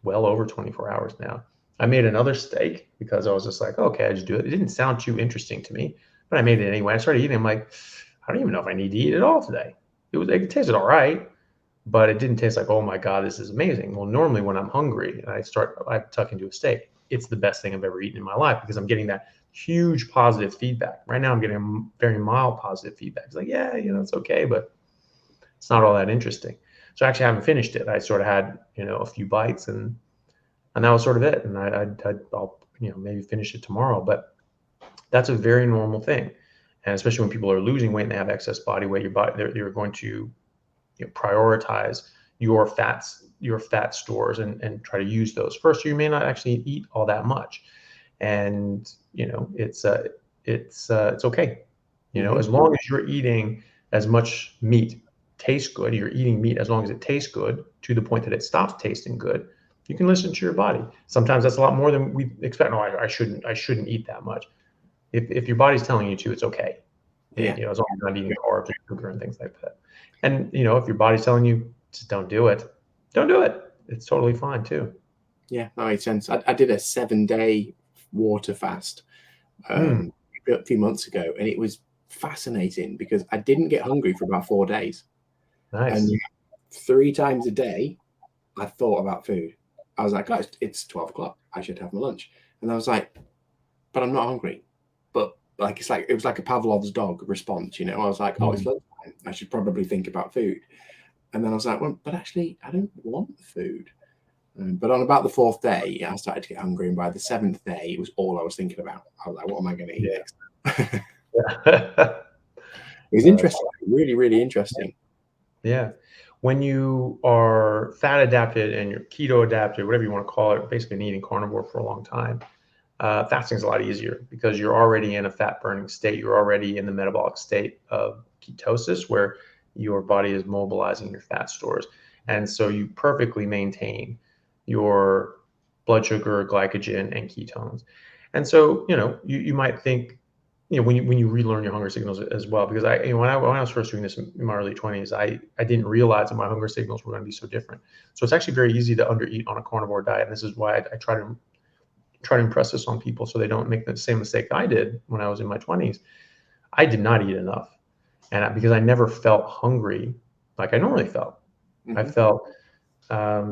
well over 24 hours now. I made another steak because I was just like, okay, I just do it. It didn't sound too interesting to me, but I made it anyway. I started eating. I'm like, I don't even know if I need to eat it all today. It tasted all right, but it didn't taste like, oh my God, this is amazing. Well, normally when I'm hungry and I tuck into a steak, it's the best thing I've ever eaten in my life, because I'm getting that huge positive feedback. Right now I'm getting a very mild positive feedback. It's like, yeah, it's okay, but it's not all that interesting. So I actually haven't finished it. I sort of had, a few bites, and that was sort of it. And I'll maybe finish it tomorrow, but that's a very normal thing. And especially when people are losing weight and they have excess body weight, you're going to prioritize your fat stores and try to use those first. So you may not actually eat all that much, and it's okay. Mm-hmm. As long as you're eating as much meat tastes good, you're eating meat as long as it tastes good to the point that it stops tasting good, you can listen to your body. Sometimes that's a lot more than we expect. No, I shouldn't eat that much. If your body's telling you to, it's okay. Yeah. And, as long as you're not eating carbs and sugar and things like that. And if your body's telling you just don't do it, don't do it. It's totally fine too. Yeah, that makes sense. I did a 7-day water fast a few months ago, and it was fascinating because I didn't get hungry for about 4 days. Nice. And 3 times a day, I thought about food. I was like, oh, it's 12 o'clock. I should have my lunch. And I was like, but I'm not hungry. But it was like a Pavlov's dog response, I was like, oh, it's lunchtime. I should probably think about food. And then I was like, well, but actually, I don't want food. But on about the 4th day, I started to get hungry. And by the 7th day, it was all I was thinking about. I was like, what am I going to eat next? Yeah. It was interesting, really, really interesting. Yeah. When you are fat adapted and you're keto adapted, whatever you want to call it, basically been eating carnivore for a long time, fasting is a lot easier because you're already in a fat burning state. You're already in the metabolic state of ketosis where your body is mobilizing your fat stores. And so you perfectly maintain your blood sugar, glycogen, and ketones. And so, you might think, when you relearn your hunger signals as well, because when I was first doing this in my early 20s, I didn't realize that my hunger signals were going to be so different. So it's actually very easy to undereat on a carnivore diet. And this is why I try to impress this on people so they don't make the same mistake I did when I was in my 20s. I did not eat enough, and because I never felt hungry like I normally felt. Mm-hmm. I felt, I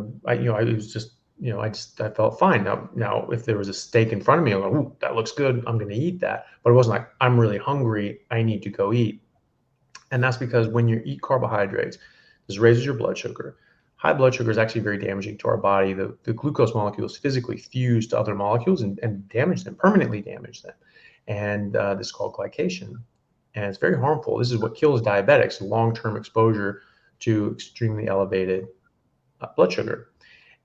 felt fine. Now, if there was a steak in front of me, I'm like, ooh, that looks good, I'm going to eat that. But it wasn't like, I'm really hungry, I need to go eat. And that's because when you eat carbohydrates, this raises your blood sugar. High blood sugar is actually very damaging to our body. The glucose molecules physically fuse to other molecules and damage them, permanently damage them. And this is called glycation. And it's very harmful. This is what kills diabetics, long-term exposure to extremely elevated blood sugar.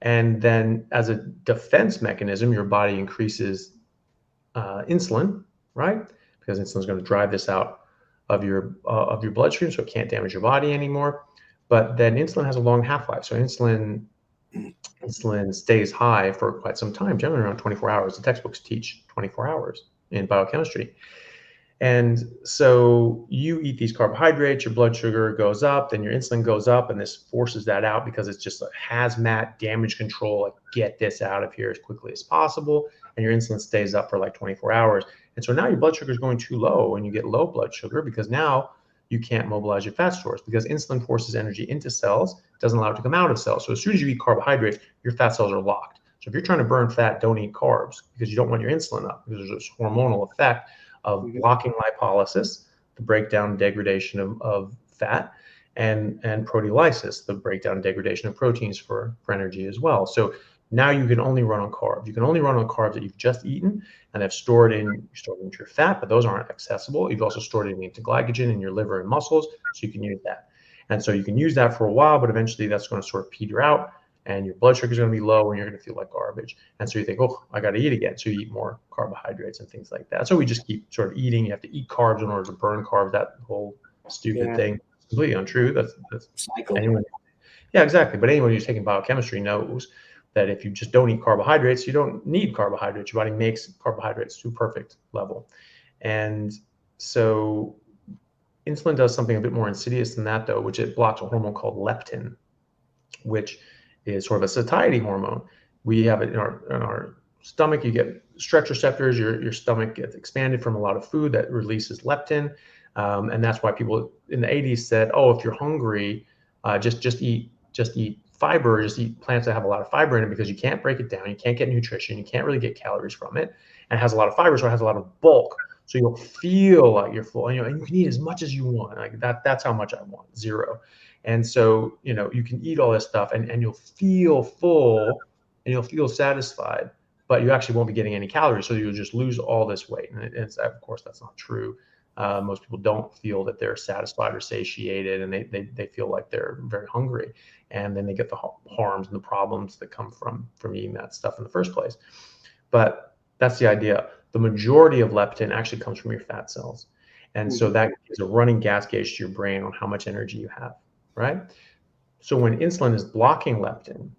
And then as a defense mechanism, your body increases insulin, right? Because insulin is going to drive this out of your bloodstream, so it can't damage your body anymore. But then insulin has a long half-life. So insulin stays high for quite some time, generally around 24 hours. The textbooks teach 24 hours in biochemistry. And so you eat these carbohydrates, your blood sugar goes up, then your insulin goes up, and this forces that out because it's just a hazmat damage control, like get this out of here as quickly as possible. And your insulin stays up for like 24 hours. And so now your blood sugar is going too low and you get low blood sugar because now you can't mobilize your fat stores because insulin forces energy into cells, doesn't allow it to come out of cells. So as soon as you eat carbohydrates, your fat cells are locked. So if you're trying to burn fat, don't eat carbs because you don't want your insulin up because there's this hormonal effect of blocking lipolysis, the breakdown and degradation of fat, and proteolysis, the breakdown and degradation of proteins for energy as well. So now you can only run on carbs. You can only run on carbs that you've just eaten and have stored into your fat, but those aren't accessible. You've also stored it into glycogen in your liver and muscles, so you can use that. And so you can use that for a while, but eventually that's going to sort of peter out and your blood sugar is going to be low and you're going to feel like garbage. And so you think, oh, I got to eat again. So you eat more carbohydrates and things like that. So we just keep sort of eating. You have to eat carbs in order to burn carbs. That whole stupid thing, completely untrue. That's cycle. Anyone, yeah, exactly. But anyone who's taking biochemistry knows that if you just don't eat carbohydrates, you don't need carbohydrates. Your body makes carbohydrates to a perfect level. And so insulin does something a bit more insidious than that, though, which it blocks a hormone called leptin, which is sort of a satiety hormone. We have it in our stomach. You get stretch receptors. Your stomach gets expanded from a lot of food that releases leptin, and that's why people in the 80s said, "Oh, if you're hungry, just eat fiber. Just eat plants that have a lot of fiber in it because you can't break it down. You can't get nutrition. You can't really get calories from it, and it has a lot of fiber, so it has a lot of bulk. So you'll feel like you're full, and you can eat as much as you want. Like that's how much I want, 0." And so, you can eat all this stuff and you'll feel full and you'll feel satisfied, but you actually won't be getting any calories. So you'll just lose all this weight. And of course, that's not true. Most people don't feel that they're satisfied or satiated, and they feel like they're very hungry. And then they get the harms and the problems that come from eating that stuff in the first place. But that's the idea. The majority of leptin actually comes from your fat cells. And so that is a running gas gauge to your brain on how much energy you have. Right? So when insulin is blocking leptin,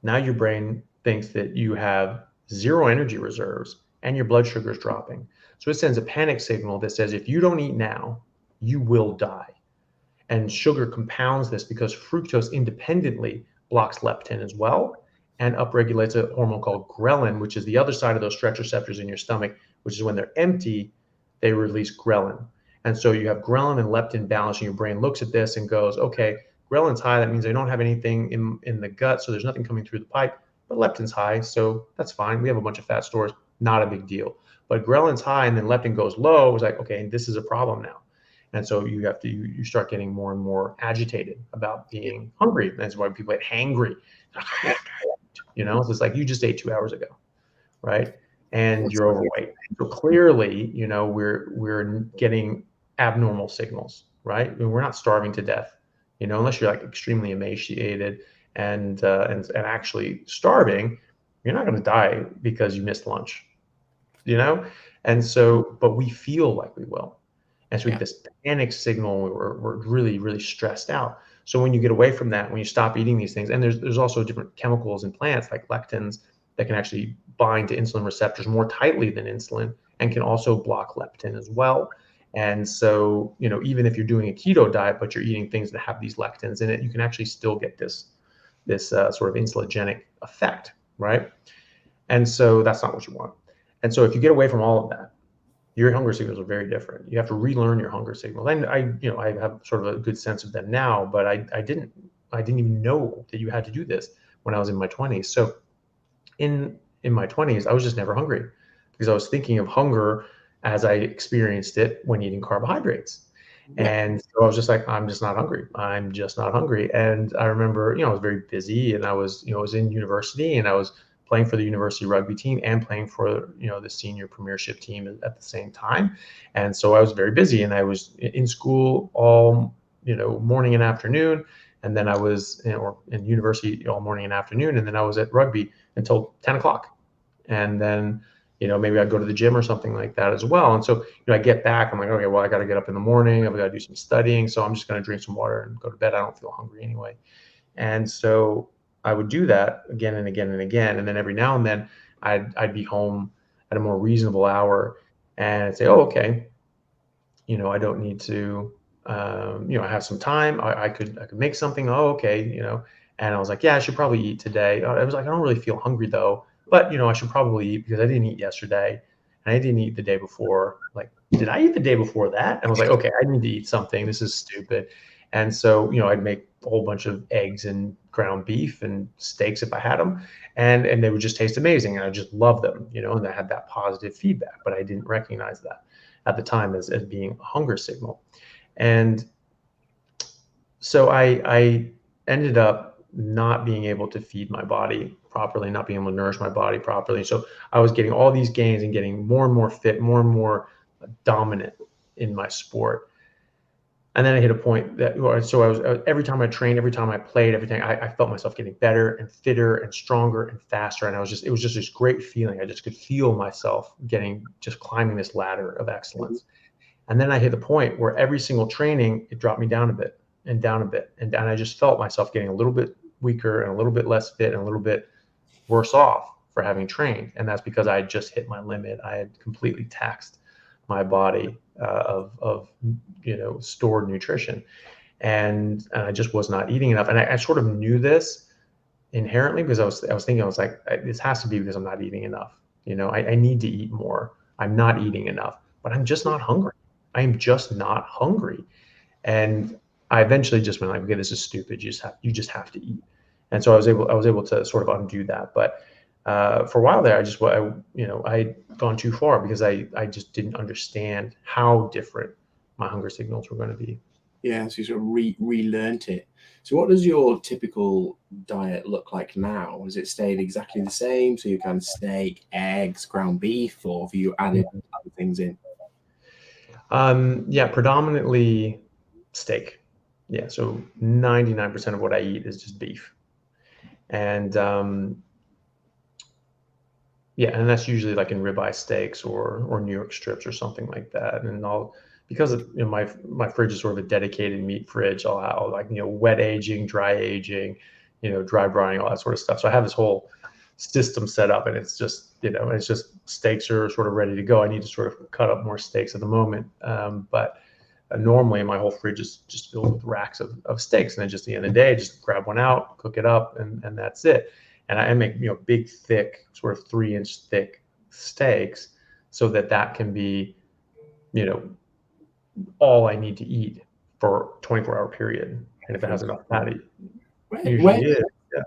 now your brain thinks that you have 0 energy reserves and your blood sugar is dropping. So it sends a panic signal that says, if you don't eat now, you will die. And sugar compounds this because fructose independently blocks leptin as well and upregulates a hormone called ghrelin, which is the other side of those stretch receptors in your stomach, which is when they're empty, they release ghrelin. And so you have ghrelin and leptin balance, and your brain looks at this and goes, okay, ghrelin's high. That means I don't have anything in the gut, so there's nothing coming through the pipe. But leptin's high, so that's fine. We have a bunch of fat stores, not a big deal. But ghrelin's high, and then leptin goes low. It's like, okay, this is a problem now. And so you start getting more and more agitated about being hungry. That's why people get hangry. So it's like you just ate 2 hours ago, right? And you're overweight. So clearly, we're getting abnormal signals, right? I mean, we're not starving to death, unless you're like extremely emaciated and actually starving. You're not going to die because you missed lunch, And so, but we feel like we will. And so we get this panic signal. We're really, really stressed out. So when you get away from that, when you stop eating these things, and there's also different chemicals in plants like lectins that can actually bind to insulin receptors more tightly than insulin and can also block leptin as well. And so, even if you're doing a keto diet, but you're eating things that have these lectins in it, you can actually still get this sort of insulinogenic effect, right? And so that's not what you want. And so if you get away from all of that, your hunger signals are very different. You have to relearn your hunger signals. And I have sort of a good sense of them now, but I didn't even know that you had to do this when I was in my 20s. So in my 20s, I was just never hungry because I was thinking of hunger as I experienced it when eating carbohydrates. And so I was just like, I'm just not hungry. I'm just not hungry. And I remember, I was very busy and I was in university and I was playing for the university rugby team and playing for, the senior premiership team at the same time. And so I was very busy and I was in school all, morning and afternoon. And then I was in university all morning and afternoon. And then I was at rugby until 10 o'clock. And then, maybe I'd go to the gym or something like that as well. And so, I get back, I'm like, okay, well, I got to get up in the morning. I've got to do some studying. So I'm just going to drink some water and go to bed. I don't feel hungry anyway. And so I would do that again and again and again. And then every now and then I'd be home at a more reasonable hour and I'd say, oh, okay, I don't need to, I have some time. I could make something. Oh, okay. And I was like, yeah, I should probably eat today. I was like, I don't really feel hungry though, but I should probably eat because I didn't eat yesterday and I didn't eat the day before. Like, did I eat the day before that? And I was like, okay, I need to eat something. This is stupid. And so, I'd make a whole bunch of eggs and ground beef and steaks if I had them, and they would just taste amazing. And I just loved them, and I had that positive feedback, but I didn't recognize that at the time as being a hunger signal. And so I ended up not being able to feed my body properly, not being able to nourish my body properly. So I was getting all these gains and getting more and more fit, more and more dominant in my sport. And then I hit a point so I was every time I trained, every time I played, everything, I felt myself getting better and fitter and stronger and faster. And it was just this great feeling. I just could feel myself just climbing this ladder of excellence. And then I hit the point where every single training, it dropped me down a bit and down a bit. And I just felt myself getting a little bit weaker and a little bit less fit and a little bit worse off for having trained. And that's because I had just hit my limit. I had completely taxed my body of stored nutrition, and I just was not eating enough. And I sort of knew this inherently because I was thinking, I was like, this has to be because I'm not eating enough. I need to eat more. I'm not eating enough, but I'm just not hungry. I'm just not hungry. And I eventually just went like, okay, this is stupid. You just have to eat. And so I was able to sort of undo that. But for a while there, I'd gone too far because I just didn't understand how different my hunger signals were going to be. Yeah, so you sort of relearned it. So what does your typical diet look like now? Has it stayed exactly the same? So you kind of steak, eggs, ground beef, or have you added other things in? Yeah, predominantly steak. Yeah, so 99% of what I eat is just beef. And yeah, and that's usually like in ribeye steaks or New York strips or something like that. And because of, my fridge is sort of a dedicated meat fridge, I'll like, wet aging, dry aging, dry brining, all that sort of stuff. So I have this whole system set up, and it's just, it's just steaks are sort of ready to go. I need to sort of cut up more steaks at the moment. But normally my whole fridge is just filled with racks of steaks. And then just at the end of the day, just grab one out, cook it up, and that's it. And I make, big, thick, sort of 3-inch thick steaks so that can be, all I need to eat for a 24-hour period. And if it has enough fat, it usually is. Yeah.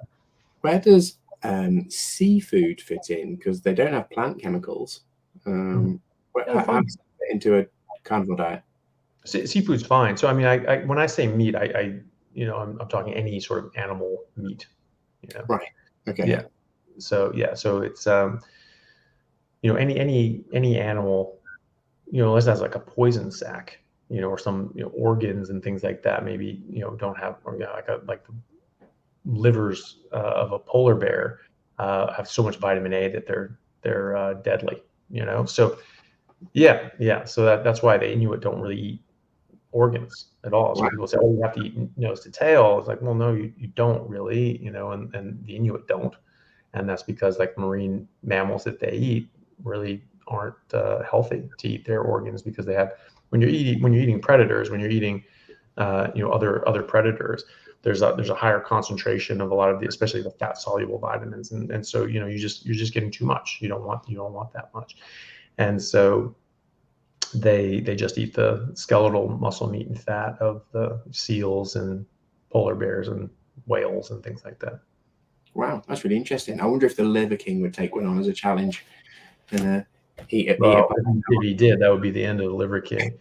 Where does seafood fit in? Because they don't have plant chemicals. How does that fit into a carnivore diet? Seafood's fine. So I mean, I when I say meat, I'm talking any sort of animal meat. Right. Okay. Yeah. So yeah. So it's any animal, unless that's like a poison sac, or some organs and things like that. Maybe don't have, or like the livers of a polar bear have so much vitamin A that they're deadly. So yeah. So that's why the Inuit don't really eat organs at all. So Wow. people say, oh, you have to eat nose to tail. It's like, well, no, you don't really, and the Inuit don't. And that's because like marine mammals that they eat really aren't healthy to eat their organs, because they have, when you're eating predators, when you're eating other predators, there's a higher concentration of a lot of the, especially the fat soluble vitamins, and so you're just getting too much. You don't want that much, and so they just eat the skeletal muscle meat and fat of the seals and polar bears and whales and things like that. Wow, that's really interesting. I wonder if the Liver King would take one on as a challenge and eat it. Well, if he did, that would be the end of the Liver King.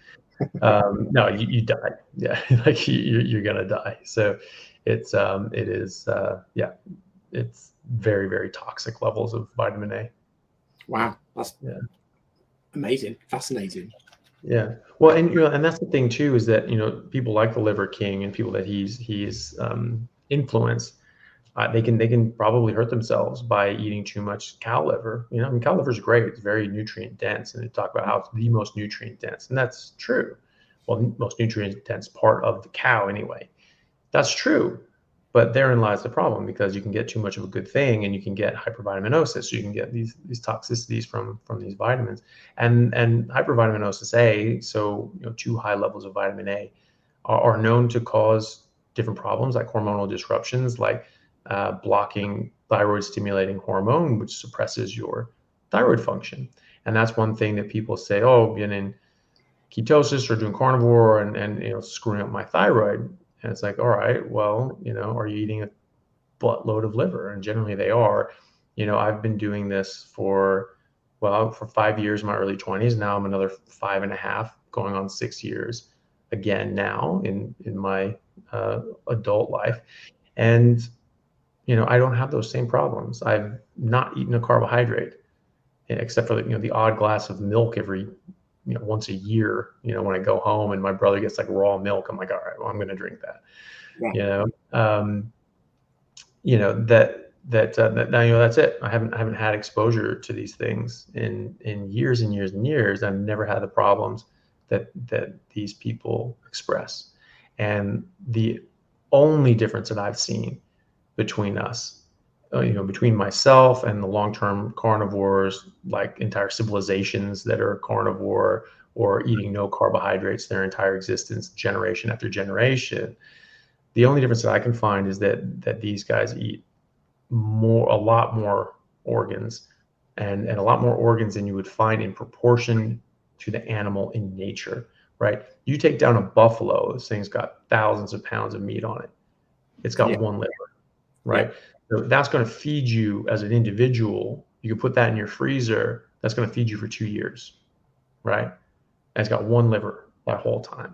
No, you die. Yeah, like you're gonna die. So it is it's very, very toxic levels of vitamin A. Wow, that's amazing, fascinating. Yeah. Well, and that's the thing too, is that people like the Liver King and people that he's influenced, they can probably hurt themselves by eating too much cow liver. I mean, cow liver is great; it's very nutrient dense, and they talk about how it's the most nutrient dense, and that's true. Well, most nutrient dense part of the cow, anyway. That's true. But therein lies the problem, because you can get too much of a good thing, and you can get hypervitaminosis. So you can get these toxicities from these vitamins, and hypervitaminosis A, so too high levels of vitamin A, are known to cause different problems, like hormonal disruptions, like blocking thyroid stimulating hormone, which suppresses your thyroid function. And that's one thing that people say, oh, being in ketosis or doing carnivore and screwing up my thyroid. And it's like, all right, well, are you eating a buttload of liver? And generally they are. I've been doing this for 5 years in my early 20s. Now I'm another 5.5, going on 6 years again now in my adult life. And, I don't have those same problems. I've not eaten a carbohydrate, except for the odd glass of milk every once a year, when I go home and my brother gets like raw milk. I'm like, all right, well, I'm going to drink that. Yeah. That's it. I haven't had exposure to these things in years and years and years. I've never had the problems that these people express. And the only difference that I've seen between us, between myself and the long-term carnivores, like entire civilizations that are carnivore or eating no carbohydrates their entire existence, generation after generation, the only difference that I can find is that these guys eat a lot more organs, and a lot more organs than you would find in proportion to the animal in nature, right? You take down a buffalo, this thing's got thousands of pounds of meat on it. It's got one liver, right? So that's going to feed you as an individual. You can put that in your freezer. That's going to feed you for 2 years, right? And it's got one liver that whole time.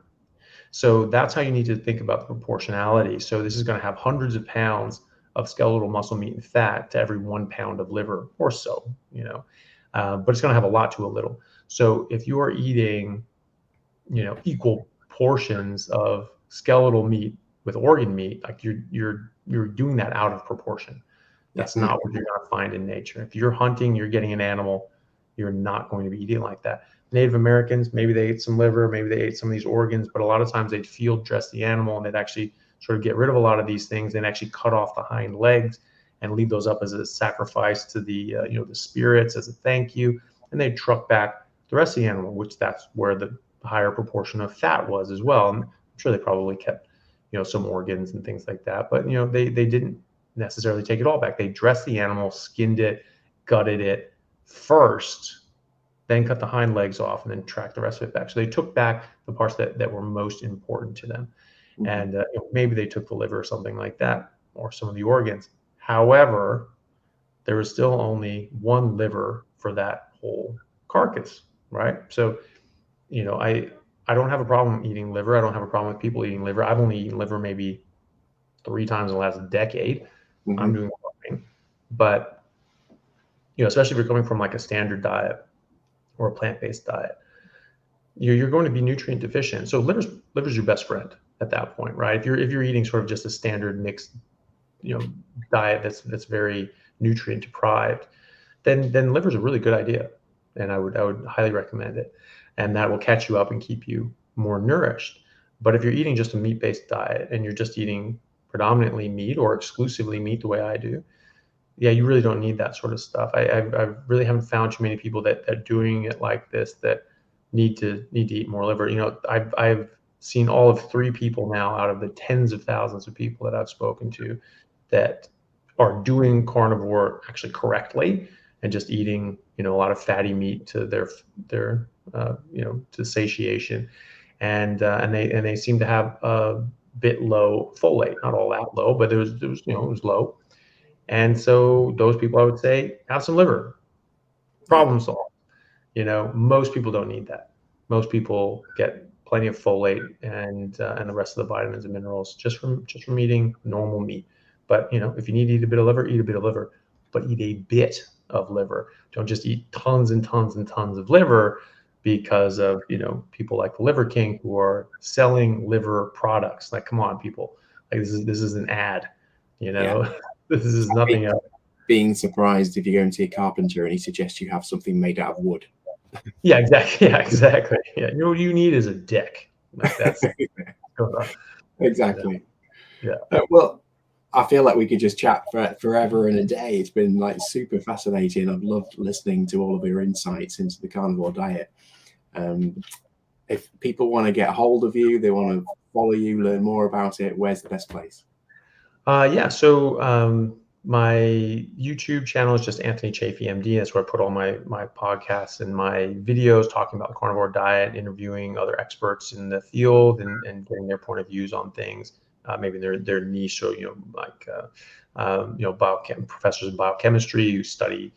So that's how you need to think about the proportionality. So this is going to have hundreds of pounds of skeletal muscle meat and fat to every 1 pound of liver or so, but it's going to have a lot to a little. So if you are eating, equal portions of skeletal meat with organ meat, like you're doing that out of proportion. That's not what you're going to find in nature. If you're hunting, you're getting an animal, you're not going to be eating like that. Native Americans, maybe they ate some liver, maybe they ate some of these organs, but a lot of times they'd field dress the animal, and they'd actually sort of get rid of a lot of these things and actually cut off the hind legs and leave those up as a sacrifice to the the spirits as a thank you, and they'd truck back the rest of the animal, which that's where the higher proportion of fat was as well. And I'm sure they probably kept some organs and things like that, but they didn't necessarily take it all back. They dressed the animal, skinned it, gutted it first, then cut the hind legs off, and then tracked the rest of it back. So they took back the parts that were most important to them. And maybe they took the liver or something like that, or some of the organs. However, there was still only one liver for that whole carcass, right? So, I don't have a problem eating liver. I don't have a problem with people eating liver. I've only eaten liver maybe 3 times in the last decade. I'm doing fine. But, especially if you're coming from like a standard diet or a plant-based diet, you're going to be nutrient deficient. So liver's your best friend at that point, right? If you're eating sort of just a standard mixed, diet that's very nutrient deprived, then liver's a really good idea, and I would highly recommend it, and that will catch you up and keep you more nourished. But if you're eating just a meat-based diet and you're just eating predominantly meat or exclusively meat the way I do, yeah, you really don't need that sort of stuff. I really haven't found too many people that are doing it like this that need to eat more liver. I've seen all of 3 people now out of the tens of thousands of people that I've spoken to that are doing carnivore actually correctly and just eating, a lot of fatty meat to their to satiation, and they seem to have a bit low folate, not all that low, but it was low. And so those people, I would say, have some liver. Problem solved. Most people don't need that. Most people get plenty of folate and the rest of the vitamins and minerals just from eating normal meat. But if you need to eat a bit of liver, eat a bit of liver, but eat a bit of liver. Don't just eat tons and tons and tons of liver because of people like the Liver King who are selling liver products. Like, come on, people! Like this is an ad. Yeah. This is nothing else. Being surprised if you go and see a carpenter and he suggests you have something made out of wood. Yeah, exactly. Yeah, exactly. Yeah, what you need is a dick. Like that's exactly. Yeah. Well, I feel like we could just chat forever and a day. It's been like super fascinating. I've loved listening to all of your insights into the carnivore diet. If people want to get hold of you, they want to follow you, learn more about it, where's the best place? So my YouTube channel is just Anthony Chaffee MD. That's where I put all my podcasts and my videos talking about the carnivore diet, interviewing other experts in the field and getting their point of views on things. Maybe their niche, so professors in biochemistry who study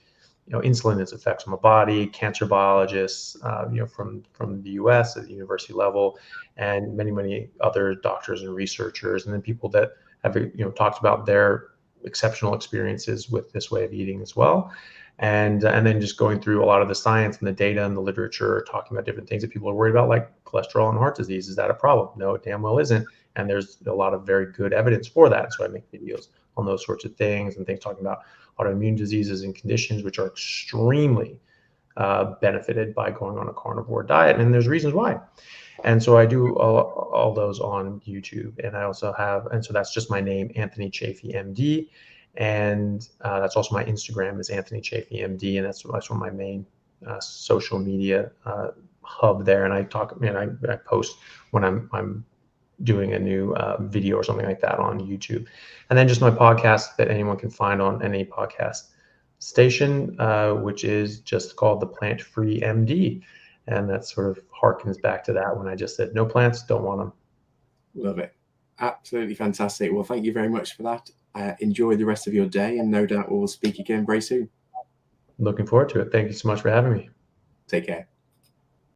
insulin, its effects on the body, cancer biologists, from the U.S. at the university level, and many other doctors and researchers, and then people that have talked about their exceptional experiences with this way of eating as well, and then just going through a lot of the science and the data and the literature, talking about different things that people are worried about, like cholesterol and heart disease. Is that a problem? No, it damn well isn't. And there's a lot of very good evidence for that. So I make videos on those sorts of things and things talking about autoimmune diseases and conditions which are extremely benefited by going on a carnivore diet. And there's reasons why. And so I do all those on YouTube. And I also so that's just my name, Anthony Chaffee MD. And that's also my Instagram is Anthony Chaffee MD. And that's one of my main social media hub there. And I I post when I'm doing a new video or something like that on YouTube. And then just my podcast that anyone can find on any podcast station, which is just called The Plant Free MD. And that sort of harkens back to that when I just said, no plants, don't want them. Love it. Absolutely fantastic. Well, thank you very much for that. Enjoy the rest of your day, and no doubt we'll speak again very soon. Looking forward to it. Thank you so much for having me. Take care.